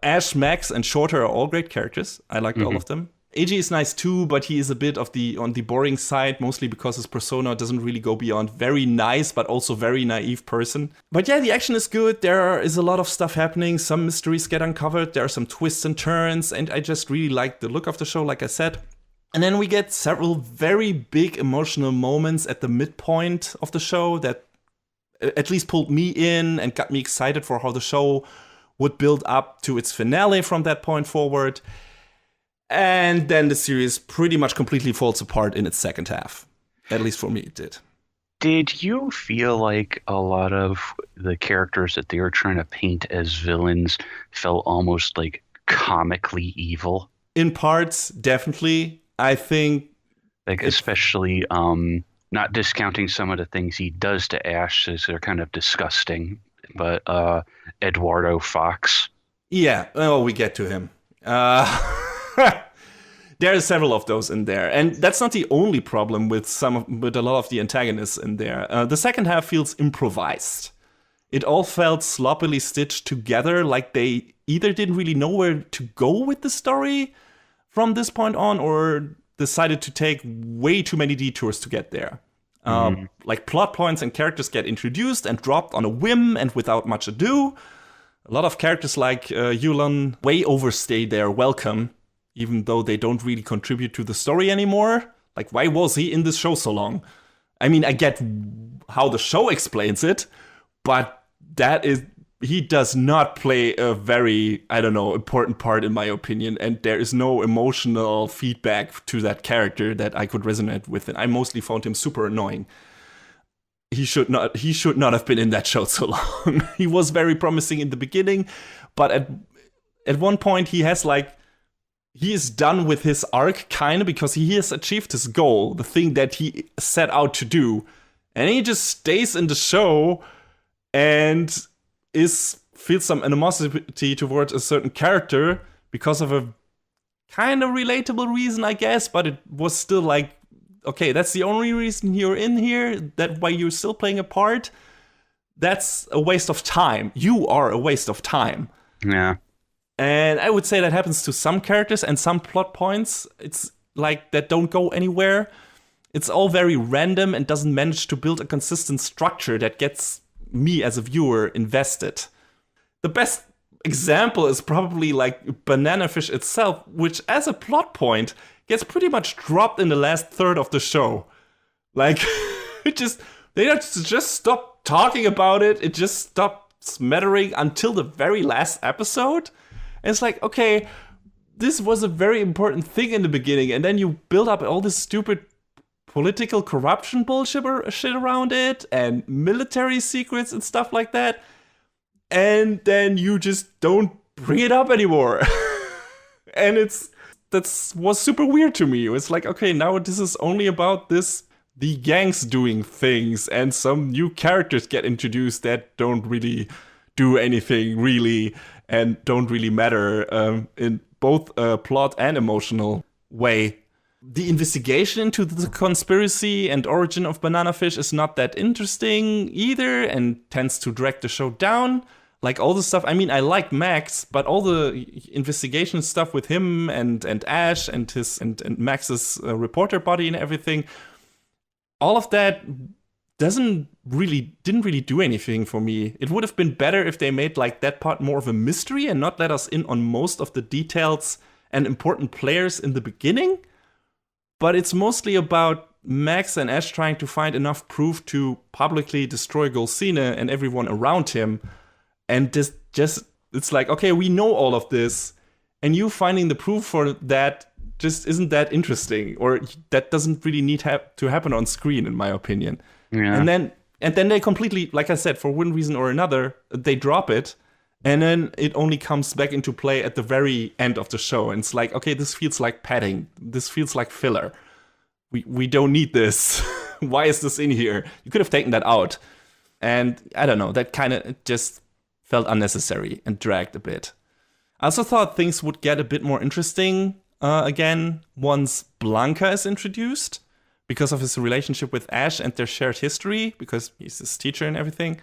Ash, Max, and Shorter are all great characters. I liked all of them. AG is nice too, but he is a bit on the boring side, mostly because his persona doesn't really go beyond very nice, but also very naive person. But yeah, the action is good. There is a lot of stuff happening. Some mysteries get uncovered. There are some twists and turns, and I just really like the look of the show, like I said. And then we get several very big emotional moments at the midpoint of the show that at least pulled me in and got me excited for how the show would build up to its finale from that point forward. And then the series pretty much completely falls apart in its second half. At least for me, it did. Did you feel like a lot of the characters that they were trying to paint as villains felt almost like comically evil? In parts, definitely. I think, like, especially not discounting some of the things he does to Ash, as they're kind of disgusting, but Eduardo Fox. Yeah, well, we get to him. There are several of those in there, and that's not the only problem with a lot of the antagonists in there. The second half feels improvised. It all felt sloppily stitched together, like they either didn't really know where to go with the story from this point on, or decided to take way too many detours to get there. Like plot points and characters get introduced and dropped on a whim and without much ado. A lot of characters like Yulan way overstay their welcome, even though they don't really contribute to the story anymore. Like, why was he in this show so long? I mean, I get how the show explains it, but he does not play a very, important part in my opinion, and there is no emotional feedback to that character that I could resonate with, and I mostly found him super annoying. He should not have been in that show so long. He was very promising in the beginning, but at one point he is done with his arc, kind of, because he has achieved his goal, the thing that he set out to do, and he just stays in the show and is feel some animosity towards a certain character because of a kind of relatable reason, I guess, but it was still like, okay, that's the only reason you're in here, that why you're still playing a part. That's a waste of time. You are a waste of time. Yeah. And I would say that happens to some characters and some plot points. It's like that don't go anywhere. It's all very random and doesn't manage to build a consistent structure that gets me as a viewer invested. The best example is probably like Banana Fish itself, which as a plot point gets pretty much dropped in the last third of the show. Like, they just stop talking about it. It just stopped smattering until the very last episode. And it's like, okay, this was a very important thing in the beginning, and then you build up all this stupid political corruption bullshit shit around it, and military secrets and stuff like that, and then you just don't bring it up anymore. And that was super weird to me. It's like, okay, now this is only about the gangs doing things, and some new characters get introduced that don't really do anything really, and don't really matter in both plot and emotional way. The investigation into the conspiracy and origin of Banana Fish is not that interesting either, and tends to drag the show down. Like all the stuff, I mean, I like Max, but all the investigation stuff with him and Ash and Max's reporter body and everything, all of that didn't really do anything for me. It would have been better if they made like that part more of a mystery and not let us in on most of the details and important players in the beginning. But it's mostly about Max and Ash trying to find enough proof to publicly destroy Golsina and everyone around him. And this just, it's like, okay, we know all of this, and you finding the proof for that just isn't that interesting, or that doesn't really need to happen on screen, in my opinion. Yeah. And then they completely, like I said, for one reason or another, they drop it, and then it only comes back into play at the very end of the show. And it's like, okay, this feels like padding. This feels like filler. We don't need this. Why is this in here? You could have taken that out. And I don't know, that kind of just felt unnecessary and dragged a bit. I also thought things would get a bit more interesting again once Blanca is introduced, because of his relationship with Ash and their shared history, because he's his teacher and everything.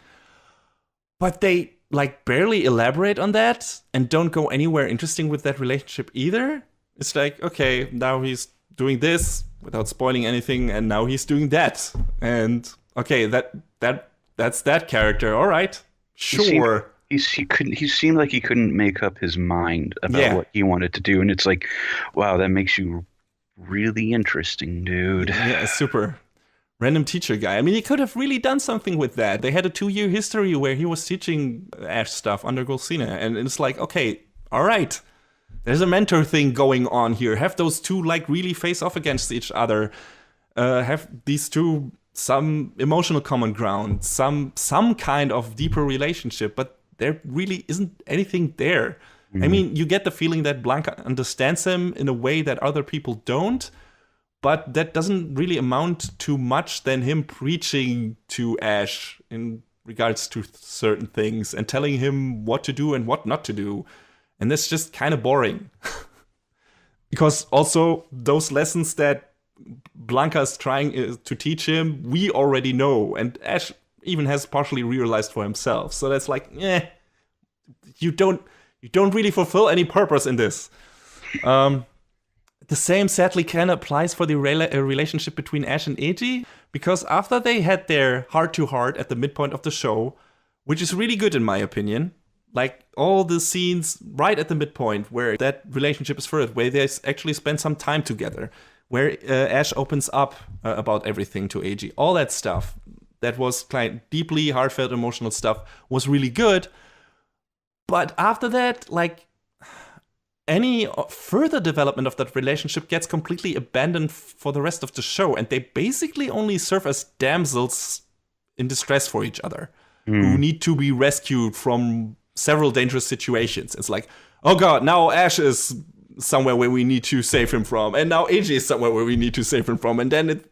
But they like barely elaborate on that and don't go anywhere interesting with that relationship either. It's like, okay, now he's doing this without spoiling anything, and now he's doing that. And okay, that's that character. All right, sure. He seemed like he couldn't make up his mind about what he wanted to do, and it's like, wow, that makes you really interesting, dude. Yeah, super. Random teacher guy. I mean, he could have really done something with that. They had a 2-year history where he was teaching Ash stuff under Golsina, and it's like, okay, all right, there's a mentor thing going on here. Have those two like really face off against each other. Have these two some emotional common ground, some kind of deeper relationship, but there really isn't anything there. I mean, you get the feeling that Blanca understands him in a way that other people don't, but that doesn't really amount to much than him preaching to Ash in regards to certain things and telling him what to do and what not to do. And that's just kind of boring. Because also those lessons that Blanca is trying to teach him, we already know. And Ash even has partially realized for himself. So that's like, you don't really fulfill any purpose in this. The same sadly kind of applies for the relationship between Ash and Eiji, because after they had their heart-to-heart at the midpoint of the show, which is really good in my opinion, like all the scenes right at the midpoint where that relationship is furthered, where they actually spend some time together, where Ash opens up about everything to Eiji, all that stuff that was kind of deeply heartfelt emotional stuff was really good. But after that, like, any further development of that relationship gets completely abandoned for the rest of the show, and they basically only serve as damsels in distress for each other, who need to be rescued from several dangerous situations. It's like, oh god, now Ash is somewhere where we need to save him from, and now Eiji is somewhere where we need to save him from, and then it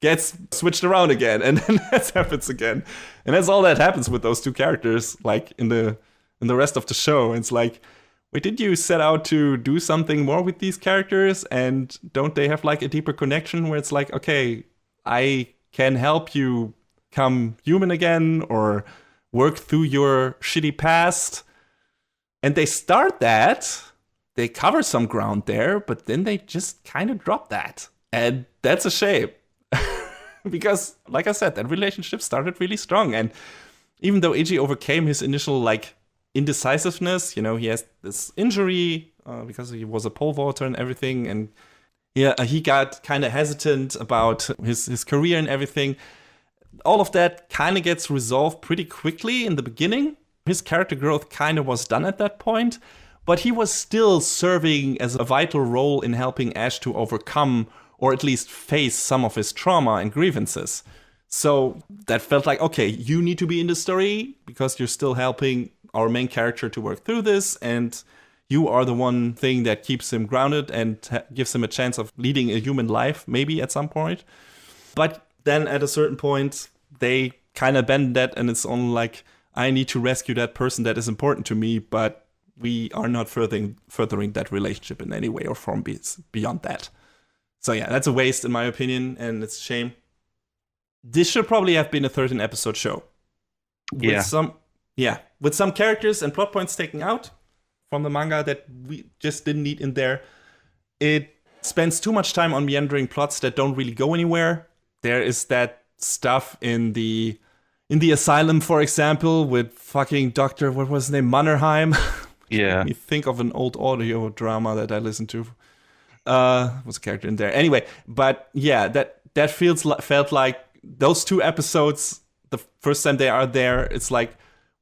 gets switched around again, and then that happens again. And that's all that happens with those two characters, like in the in the rest of the show. And it's like, wait, did you set out to do something more with these characters? And don't they have like a deeper connection where it's like, okay, I can help you become human again or work through your shitty past? And they start that. They cover some ground there, but then they just kind of drop that. And that's a shame. Because, like I said, that relationship started really strong. And even though Eiji overcame his initial, like, indecisiveness, you know, he has this injury because he was a pole vaulter and everything. And yeah, he got kind of hesitant about his career and everything. All of that kind of gets resolved pretty quickly in the beginning. His character growth kind of was done at that point. But he was still serving as a vital role in helping Ash to overcome or at least face some of his trauma and grievances. So that felt like, okay, you need to be in the story because you're still helping our main character to work through this, and you are the one thing that keeps him grounded and gives him a chance of leading a human life, maybe at some point. But then at a certain point, they kind of bend that, and it's only like, I need to rescue that person that is important to me, but we are not furthering that relationship in any way or form beyond that. So yeah, that's a waste in my opinion, and it's a shame. This should probably have been a 13-episode show. With some characters and plot points taken out from the manga that we just didn't need in there. It spends too much time on meandering plots that don't really go anywhere. There is that stuff in the asylum, for example, with fucking Dr. what was his name? Mannerheim. Yeah. Made me think of an old audio drama that I listened to. Was a character in there. Anyway, but yeah, that felt like those 2 episodes, the first time they are there, it's like,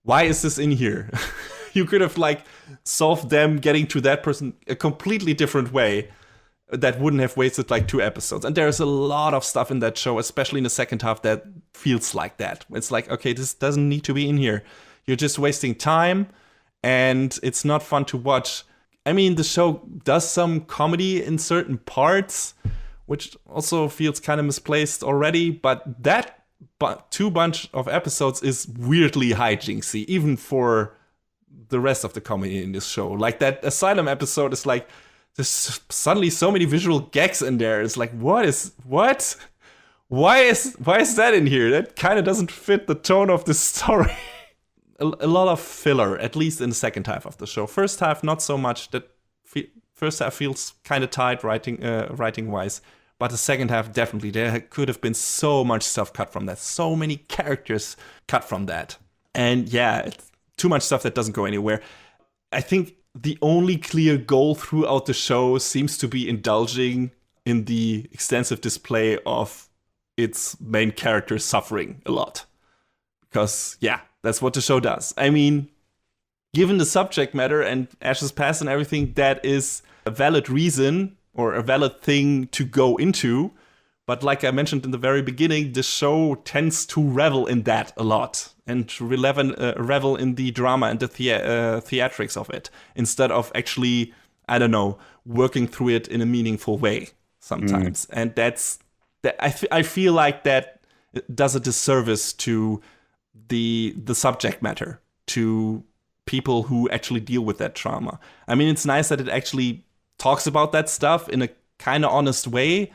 why is this in here? You could have like solved them getting to that person a completely different way that wouldn't have wasted like 2 episodes. And there's a lot of stuff in that show, especially in the second half, that feels like that. It's like, okay, this doesn't need to be in here. You're just wasting time, and it's not fun to watch. I mean, the show does some comedy in certain parts, which also feels kind of misplaced already, but that 2 bunch of episodes is weirdly hijinksy, even for the rest of the comedy in this show. Like that Asylum episode is like, there's suddenly so many visual gags in there. It's like, what? Why is that in here? That kind of doesn't fit the tone of the story. A lot of filler, at least in the second half of the show. First half, not so much. That first half feels kind of tight writing wise, but the second half definitely. There could have been so much stuff cut from that, so many characters cut from that, and yeah, it's too much stuff that doesn't go anywhere. I think the only clear goal throughout the show seems to be indulging in the extensive display of its main character suffering a lot, because yeah. That's what the show does. I mean, given the subject matter and Ash's past and everything, that is a valid reason or a valid thing to go into. But like I mentioned in the very beginning, the show tends to revel in that a lot and to revel in the drama and the theatrics of it instead of actually, I don't know, working through it in a meaningful way sometimes. And I feel like that does a disservice to the subject matter, to people who actually deal with that trauma. I mean, it's nice that it actually talks about that stuff in a kind of honest way,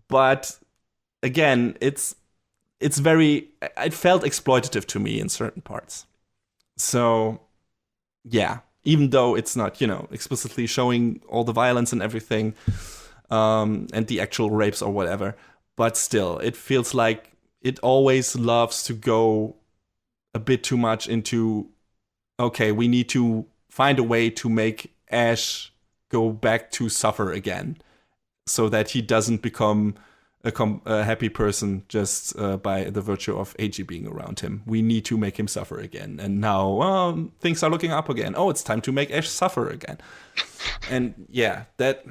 but again, it felt exploitative to me in certain parts. So yeah, even though it's not, explicitly showing all the violence and everything, and the actual rapes or whatever, but still, it feels like it always loves to go a bit too much into, okay, we need to find a way to make Ash go back to suffer again so that he doesn't become a happy person just by the virtue of Eiji being around him. We need to make him suffer again. And now things are looking up again. Oh, it's time to make Ash suffer again. And that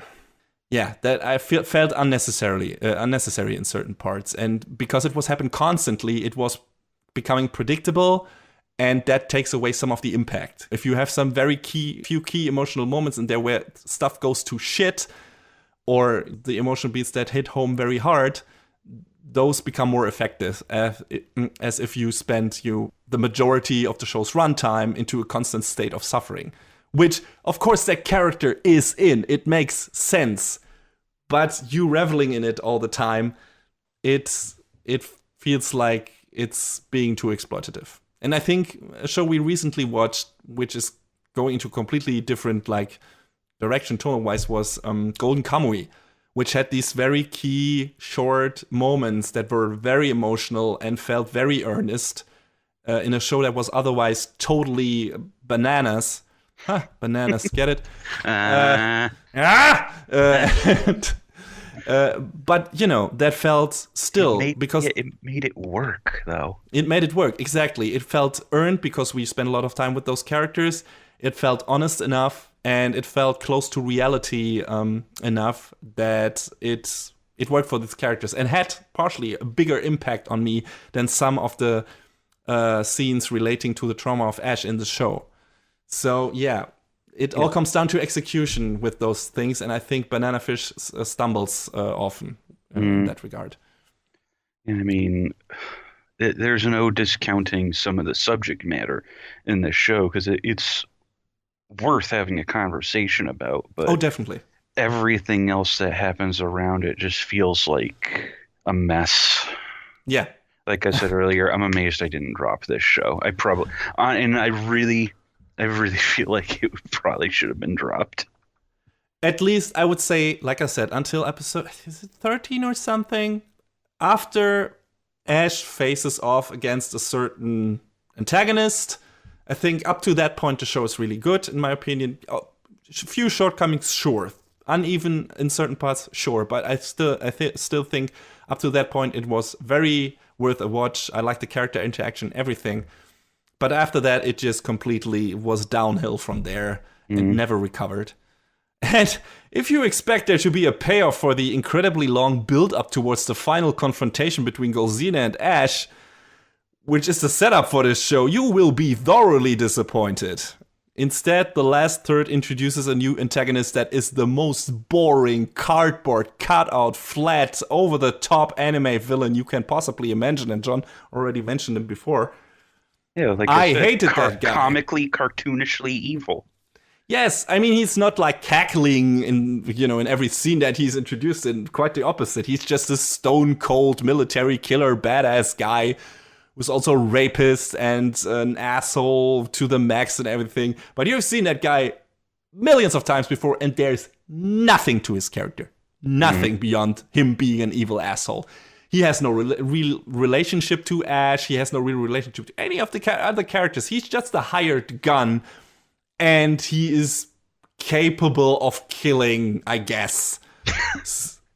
I felt unnecessary in certain parts. And because it was happening constantly, it was becoming predictable, and that takes away some of the impact. If you have some few key emotional moments in there where stuff goes to shit, or the emotional beats that hit home very hard, those become more effective as if you spend the majority of the show's runtime into a constant state of suffering, which of course that character is in. It makes sense, but you reveling in it all the time, it feels like it's being too exploitative. And I think a show we recently watched, which is going into completely different like direction tone-wise, was Golden Kamuy, which had these very key short moments that were very emotional and felt very earnest in a show that was otherwise totally bananas. Bananas, get it? But, that felt still... it made it work, though. It made it work, exactly. It felt earned because we spent a lot of time with those characters. It felt honest enough, and it felt close to reality enough that it worked for these characters and had partially a bigger impact on me than some of the scenes relating to the trauma of Ash in the show. So, yeah, it all comes down to execution with those things, and I think Banana Fish stumbles often in that regard. I mean, there's no discounting some of the subject matter in this show, because it's worth having a conversation about. But definitely. Everything else that happens around it just feels like a mess. Yeah. Like I said earlier, I'm amazed I didn't drop this show. I really feel like it probably should have been dropped. At least I would say, like I said, until episode, is it 13 or something? After Ash faces off against a certain antagonist, I think up to that point the show is really good, in my opinion. A few shortcomings, sure. Uneven in certain parts, sure. But I still think up to that point it was very worth a watch. I like the character interaction, everything. But after that, it just completely was downhill from there and never recovered. And if you expect there to be a payoff for the incredibly long build-up towards the final confrontation between Golzina and Ash, which is the setup for this show, you will be thoroughly disappointed. Instead, the last third introduces a new antagonist that is the most boring, cardboard, cutout, flat, over-the-top anime villain you can possibly imagine, and John already mentioned him before. Yeah, like I hated that guy. Comically, cartoonishly evil. Yes, I mean, he's not like cackling in every scene that he's introduced in. Quite the opposite. He's just a stone-cold military killer badass guy who's also a rapist and an asshole to the max and everything. But you've seen that guy millions of times before, and there's nothing to his character. Nothing beyond him being an evil asshole. He has no real relationship to Ash. He has no real relationship to any of the other characters. He's just a hired gun, and he is capable of killing, I guess,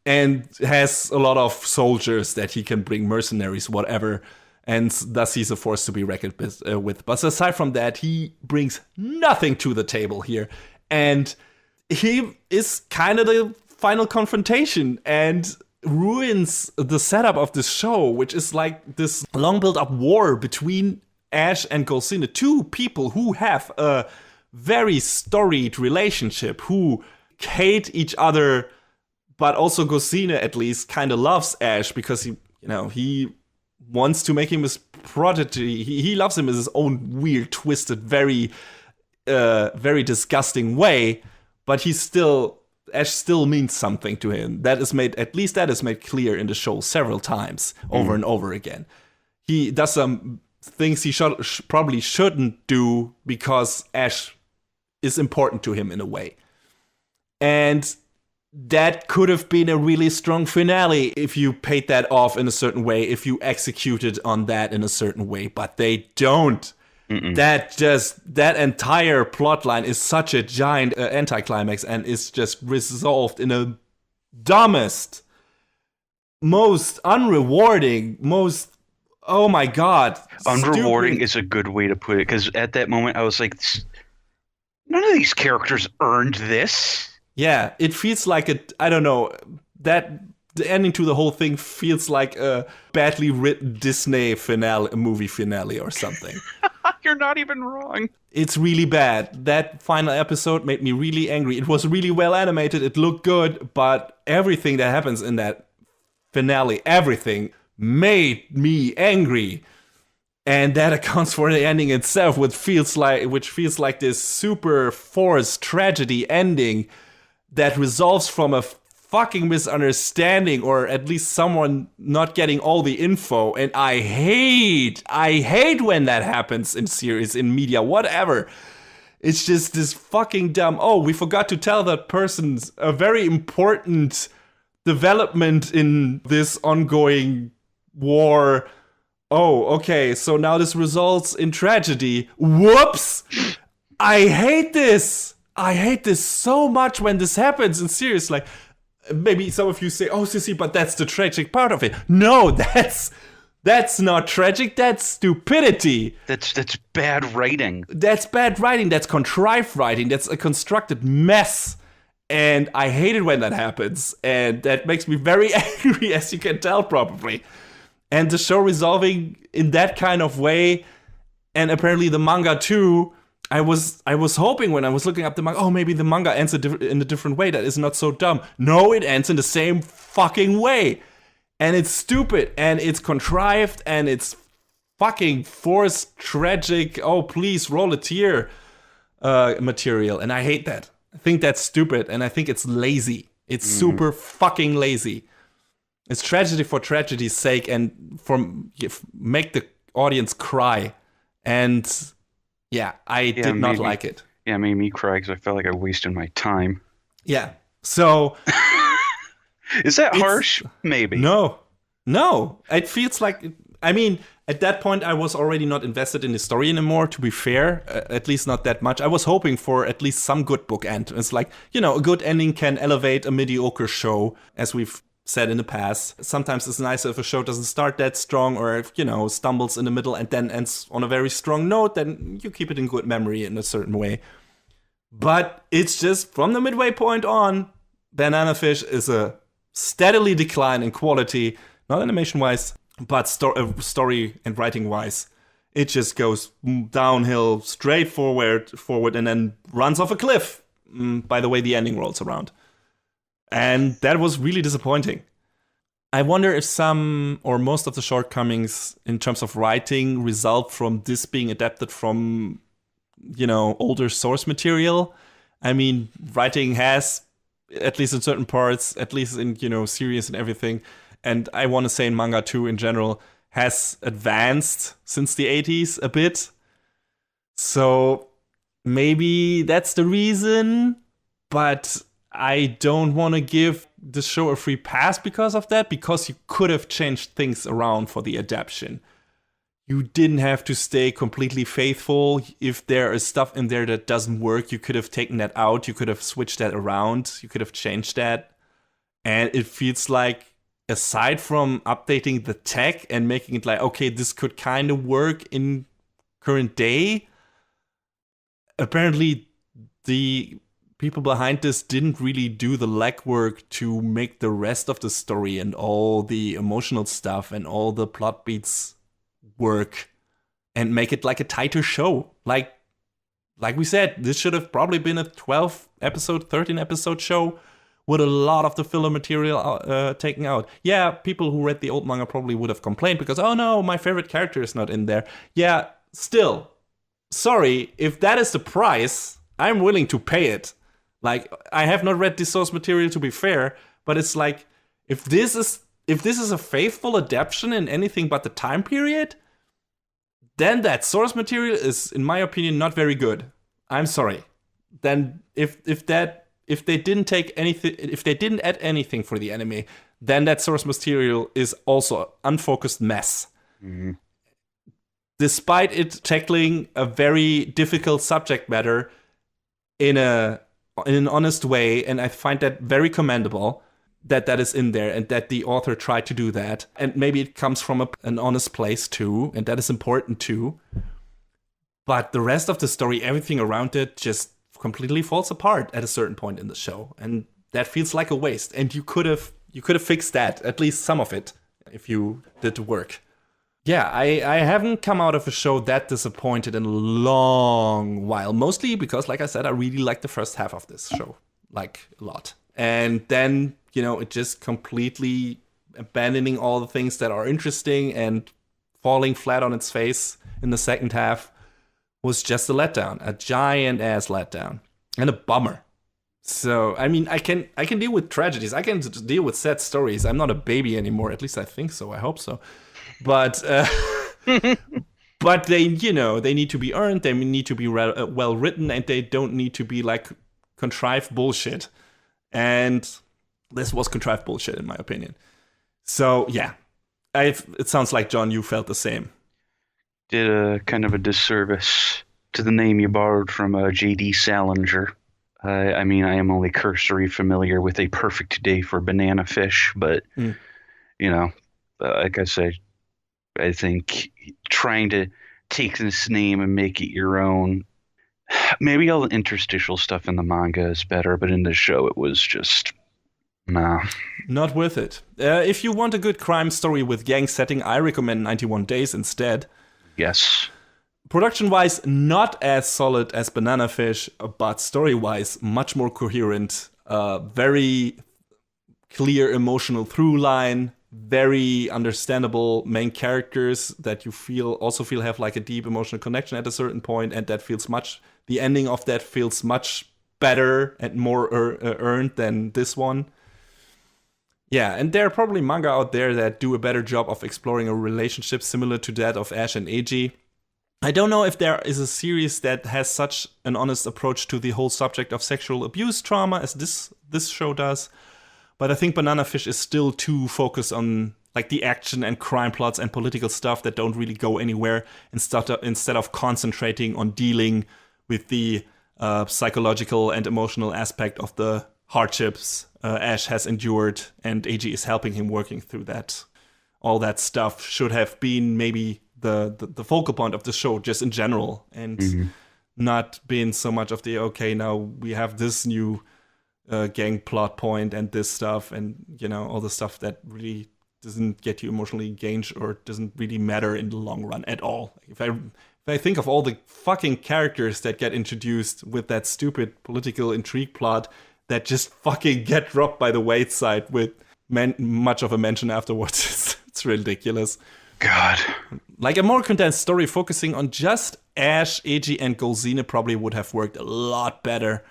and has a lot of soldiers that he can bring, mercenaries, whatever, and thus he's a force to be reckoned with. But aside from that, he brings nothing to the table here, and he is kind of the final confrontation, and ruins the setup of this show, which is like this long build-up war between Ash and Golzina, two people who have a very storied relationship, who hate each other, but also Golzina at least kind of loves Ash because he wants to make him his prodigy. He loves him in his own weird, twisted, very disgusting way, but Ash still means something to him. That is made clear in the show several times, over and over again. He does some things he probably shouldn't do because Ash is important to him in a way. And that could have been a really strong finale if you paid that off in a certain way, if you executed on that in a certain way, but they don't. That entire plotline is such a giant anticlimax and is just resolved in a dumbest, most unrewarding, most, oh my god, unrewarding stupid. Is a good way to put it, because at that moment I was like, none of these characters earned this. Yeah, it feels like that the ending to the whole thing feels like a badly written Disney movie finale or something. You're not even wrong. It's really bad. That final episode made me really angry. It was really well animated. It looked good, but everything that happens in that finale, everything made me angry. And that accounts for the ending itself, which feels like this super forced tragedy ending that resolves from a fucking misunderstanding, or at least someone not getting all the info. And I hate when that happens in series, in media, whatever. It's just this fucking dumb, oh, we forgot to tell that person's a very important development in this ongoing war. Oh, okay, so now this results in tragedy. Whoops! I hate this! I hate this so much when this happens in series. Like, maybe some of you say, oh, Sissy, but that's the tragic part of it. No, that's not tragic, that's stupidity. That's bad writing. That's bad writing, that's contrived writing, that's a constructed mess. And I hate it when that happens. And that makes me very angry, as you can tell, probably. And the show resolving in that kind of way, and apparently the manga too. I was hoping when I was looking up the manga, oh, maybe the manga ends in a different way that is not so dumb. No, it ends in the same fucking way. And it's stupid, and it's contrived, and it's fucking forced, tragic, oh, please roll a tear material. And I hate that. I think that's stupid, and I think it's lazy. It's super fucking lazy. It's tragedy for tragedy's sake, and make the audience cry. And yeah, I did not like it. Yeah, it made me cry because I felt like I wasted my time. Yeah. So is that harsh? Maybe. No. It feels like, I mean, at that point I was already not invested in the story anymore, to be fair. At least not that much. I was hoping for at least some good bookend. It's like, a good ending can elevate a mediocre show, as we've said in the past. Sometimes it's nicer if a show doesn't start that strong, or if, stumbles in the middle and then ends on a very strong note, then you keep it in good memory in a certain way. But it's just, from the midway point on, Banana Fish is a steadily decline in quality, not animation-wise, but story and writing-wise. It just goes downhill, straight forward, and then runs off a cliff, by the way the ending rolls around. And that was really disappointing. I wonder if some or most of the shortcomings in terms of writing result from this being adapted from, older source material. I mean, writing has, at least in certain parts, at least in, series and everything, and I want to say in manga too in general, has advanced since the 80s a bit. So maybe that's the reason, but I don't want to give the show a free pass because of that, because you could have changed things around for the adaptation. You didn't have to stay completely faithful. If there is stuff in there that doesn't work, you could have taken that out. You could have switched that around. You could have changed that. And it feels like, aside from updating the tech and making it like, okay, this could kind of work in current day, apparently the people behind this didn't really do the legwork to make the rest of the story and all the emotional stuff and all the plot beats work and make it like a tighter show. Like we said, this should have probably been a 12 episode, 13 episode show with a lot of the filler material taken out. Yeah, people who read the old manga probably would have complained because, oh no, my favorite character is not in there. Yeah, still, sorry, if that is the price, I'm willing to pay it. Like, I have not read the source material, to be fair, but it's like, if this is a faithful adaptation in anything but the time period, then that source material is, in my opinion, not very good. I'm sorry. Then if they didn't add anything for the anime, then that source material is also an unfocused mess. Mm-hmm. Despite it tackling a very difficult subject matter in an honest way, and I find that very commendable that is in there and that the author tried to do that. And maybe it comes from an honest place too, and that is important too. But the rest of the story, everything around it, just completely falls apart at a certain point in the show, and that feels like a waste. And you could have fixed that, at least some of it, if you did the work. Yeah, I haven't come out of a show that disappointed in a long while. Mostly because, like I said, I really liked the first half of this show. Like, a lot. And then, it just completely abandoning all the things that are interesting and falling flat on its face in the second half was just a letdown, a giant ass letdown, and a bummer. So, I mean, I can deal with tragedies. I can deal with sad stories. I'm not a baby anymore. At least I think so. I hope so. But but they, they need to be earned. They need to be well written, and they don't need to be like contrived bullshit. And this was contrived bullshit, in my opinion. So, yeah. It sounds like, John, you felt the same. Did a kind of a disservice to the name you borrowed from J.D. Salinger. I mean, I am only cursory familiar with A Perfect Day for Banana Fish, but, like I say, I think trying to take this name and make it your own, maybe all the interstitial stuff in the manga is better, but in the show it was just, nah. Not worth it. If you want a good crime story with gang setting, I recommend 91 Days instead. Yes. Production-wise, not as solid as Banana Fish, but story-wise, much more coherent. Very clear emotional through line, very understandable main characters that you also feel have like a deep emotional connection at a certain point, and that feels the ending of that feels much better and more earned than this one. Yeah, and there are probably manga out there that do a better job of exploring a relationship similar to that of Ash and Eiji. I don't know if there is a series that has such an honest approach to the whole subject of sexual abuse trauma as this show does, but I think Banana Fish is still too focused on like the action and crime plots and political stuff that don't really go anywhere instead of concentrating on dealing with the psychological and emotional aspect of the hardships Ash has endured, and Eiji is helping him working through that. All that stuff should have been maybe the focal point of the show just in general, and not been so much of the, okay, now we have this new gang plot point and this stuff and, all the stuff that really doesn't get you emotionally engaged or doesn't really matter in the long run at all. If I think of all the fucking characters that get introduced with that stupid political intrigue plot that just fucking get dropped by the wayside with much of a mention afterwards, it's ridiculous. God. Like a more condensed story focusing on just Ash, Eiji, and Golzine probably would have worked a lot better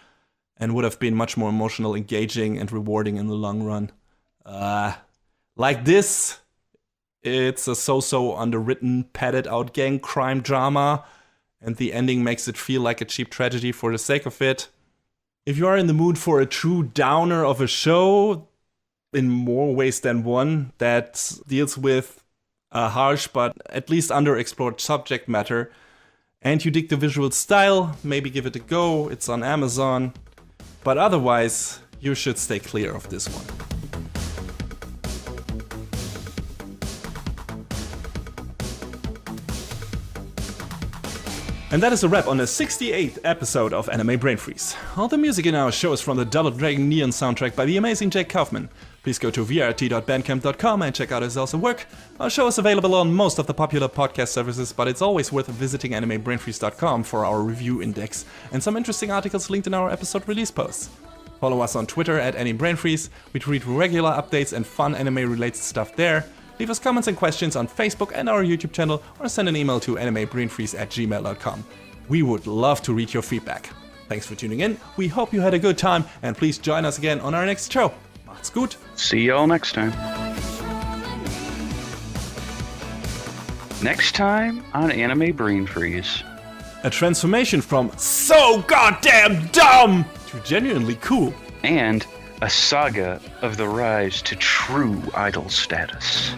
and would have been much more emotional, engaging, and rewarding in the long run. Like this, it's a so-so underwritten, padded out gang crime drama, and the ending makes it feel like a cheap tragedy for the sake of it. If you are in the mood for a true downer of a show, in more ways than one, that deals with a harsh but at least underexplored subject matter, and you dig the visual style, maybe give it a go. It's on Amazon. But otherwise, you should stay clear of this one. And that is a wrap on the 68th episode of Anime Brain Freeze. All the music in our show is from the Double Dragon Neon soundtrack by the amazing Jake Kaufman. Please go to vrt.bandcamp.com and check out his awesome work. Our show is available on most of the popular podcast services, but it's always worth visiting animebrainfreeze.com for our review index and some interesting articles linked in our episode release posts. Follow us on Twitter at AnimeBrainFreeze. We tweet regular updates and fun anime-related stuff there. Leave us comments and questions on Facebook and our YouTube channel, or send an email to animebrainfreeze@gmail.com. We would love to read your feedback. Thanks for tuning in. We hope you had a good time, and please join us again on our next show. Macht's gut. See y'all next time. Next time on Anime Brain Freeze. A transformation from so goddamn dumb to genuinely cool. And a saga of the rise to true idol status.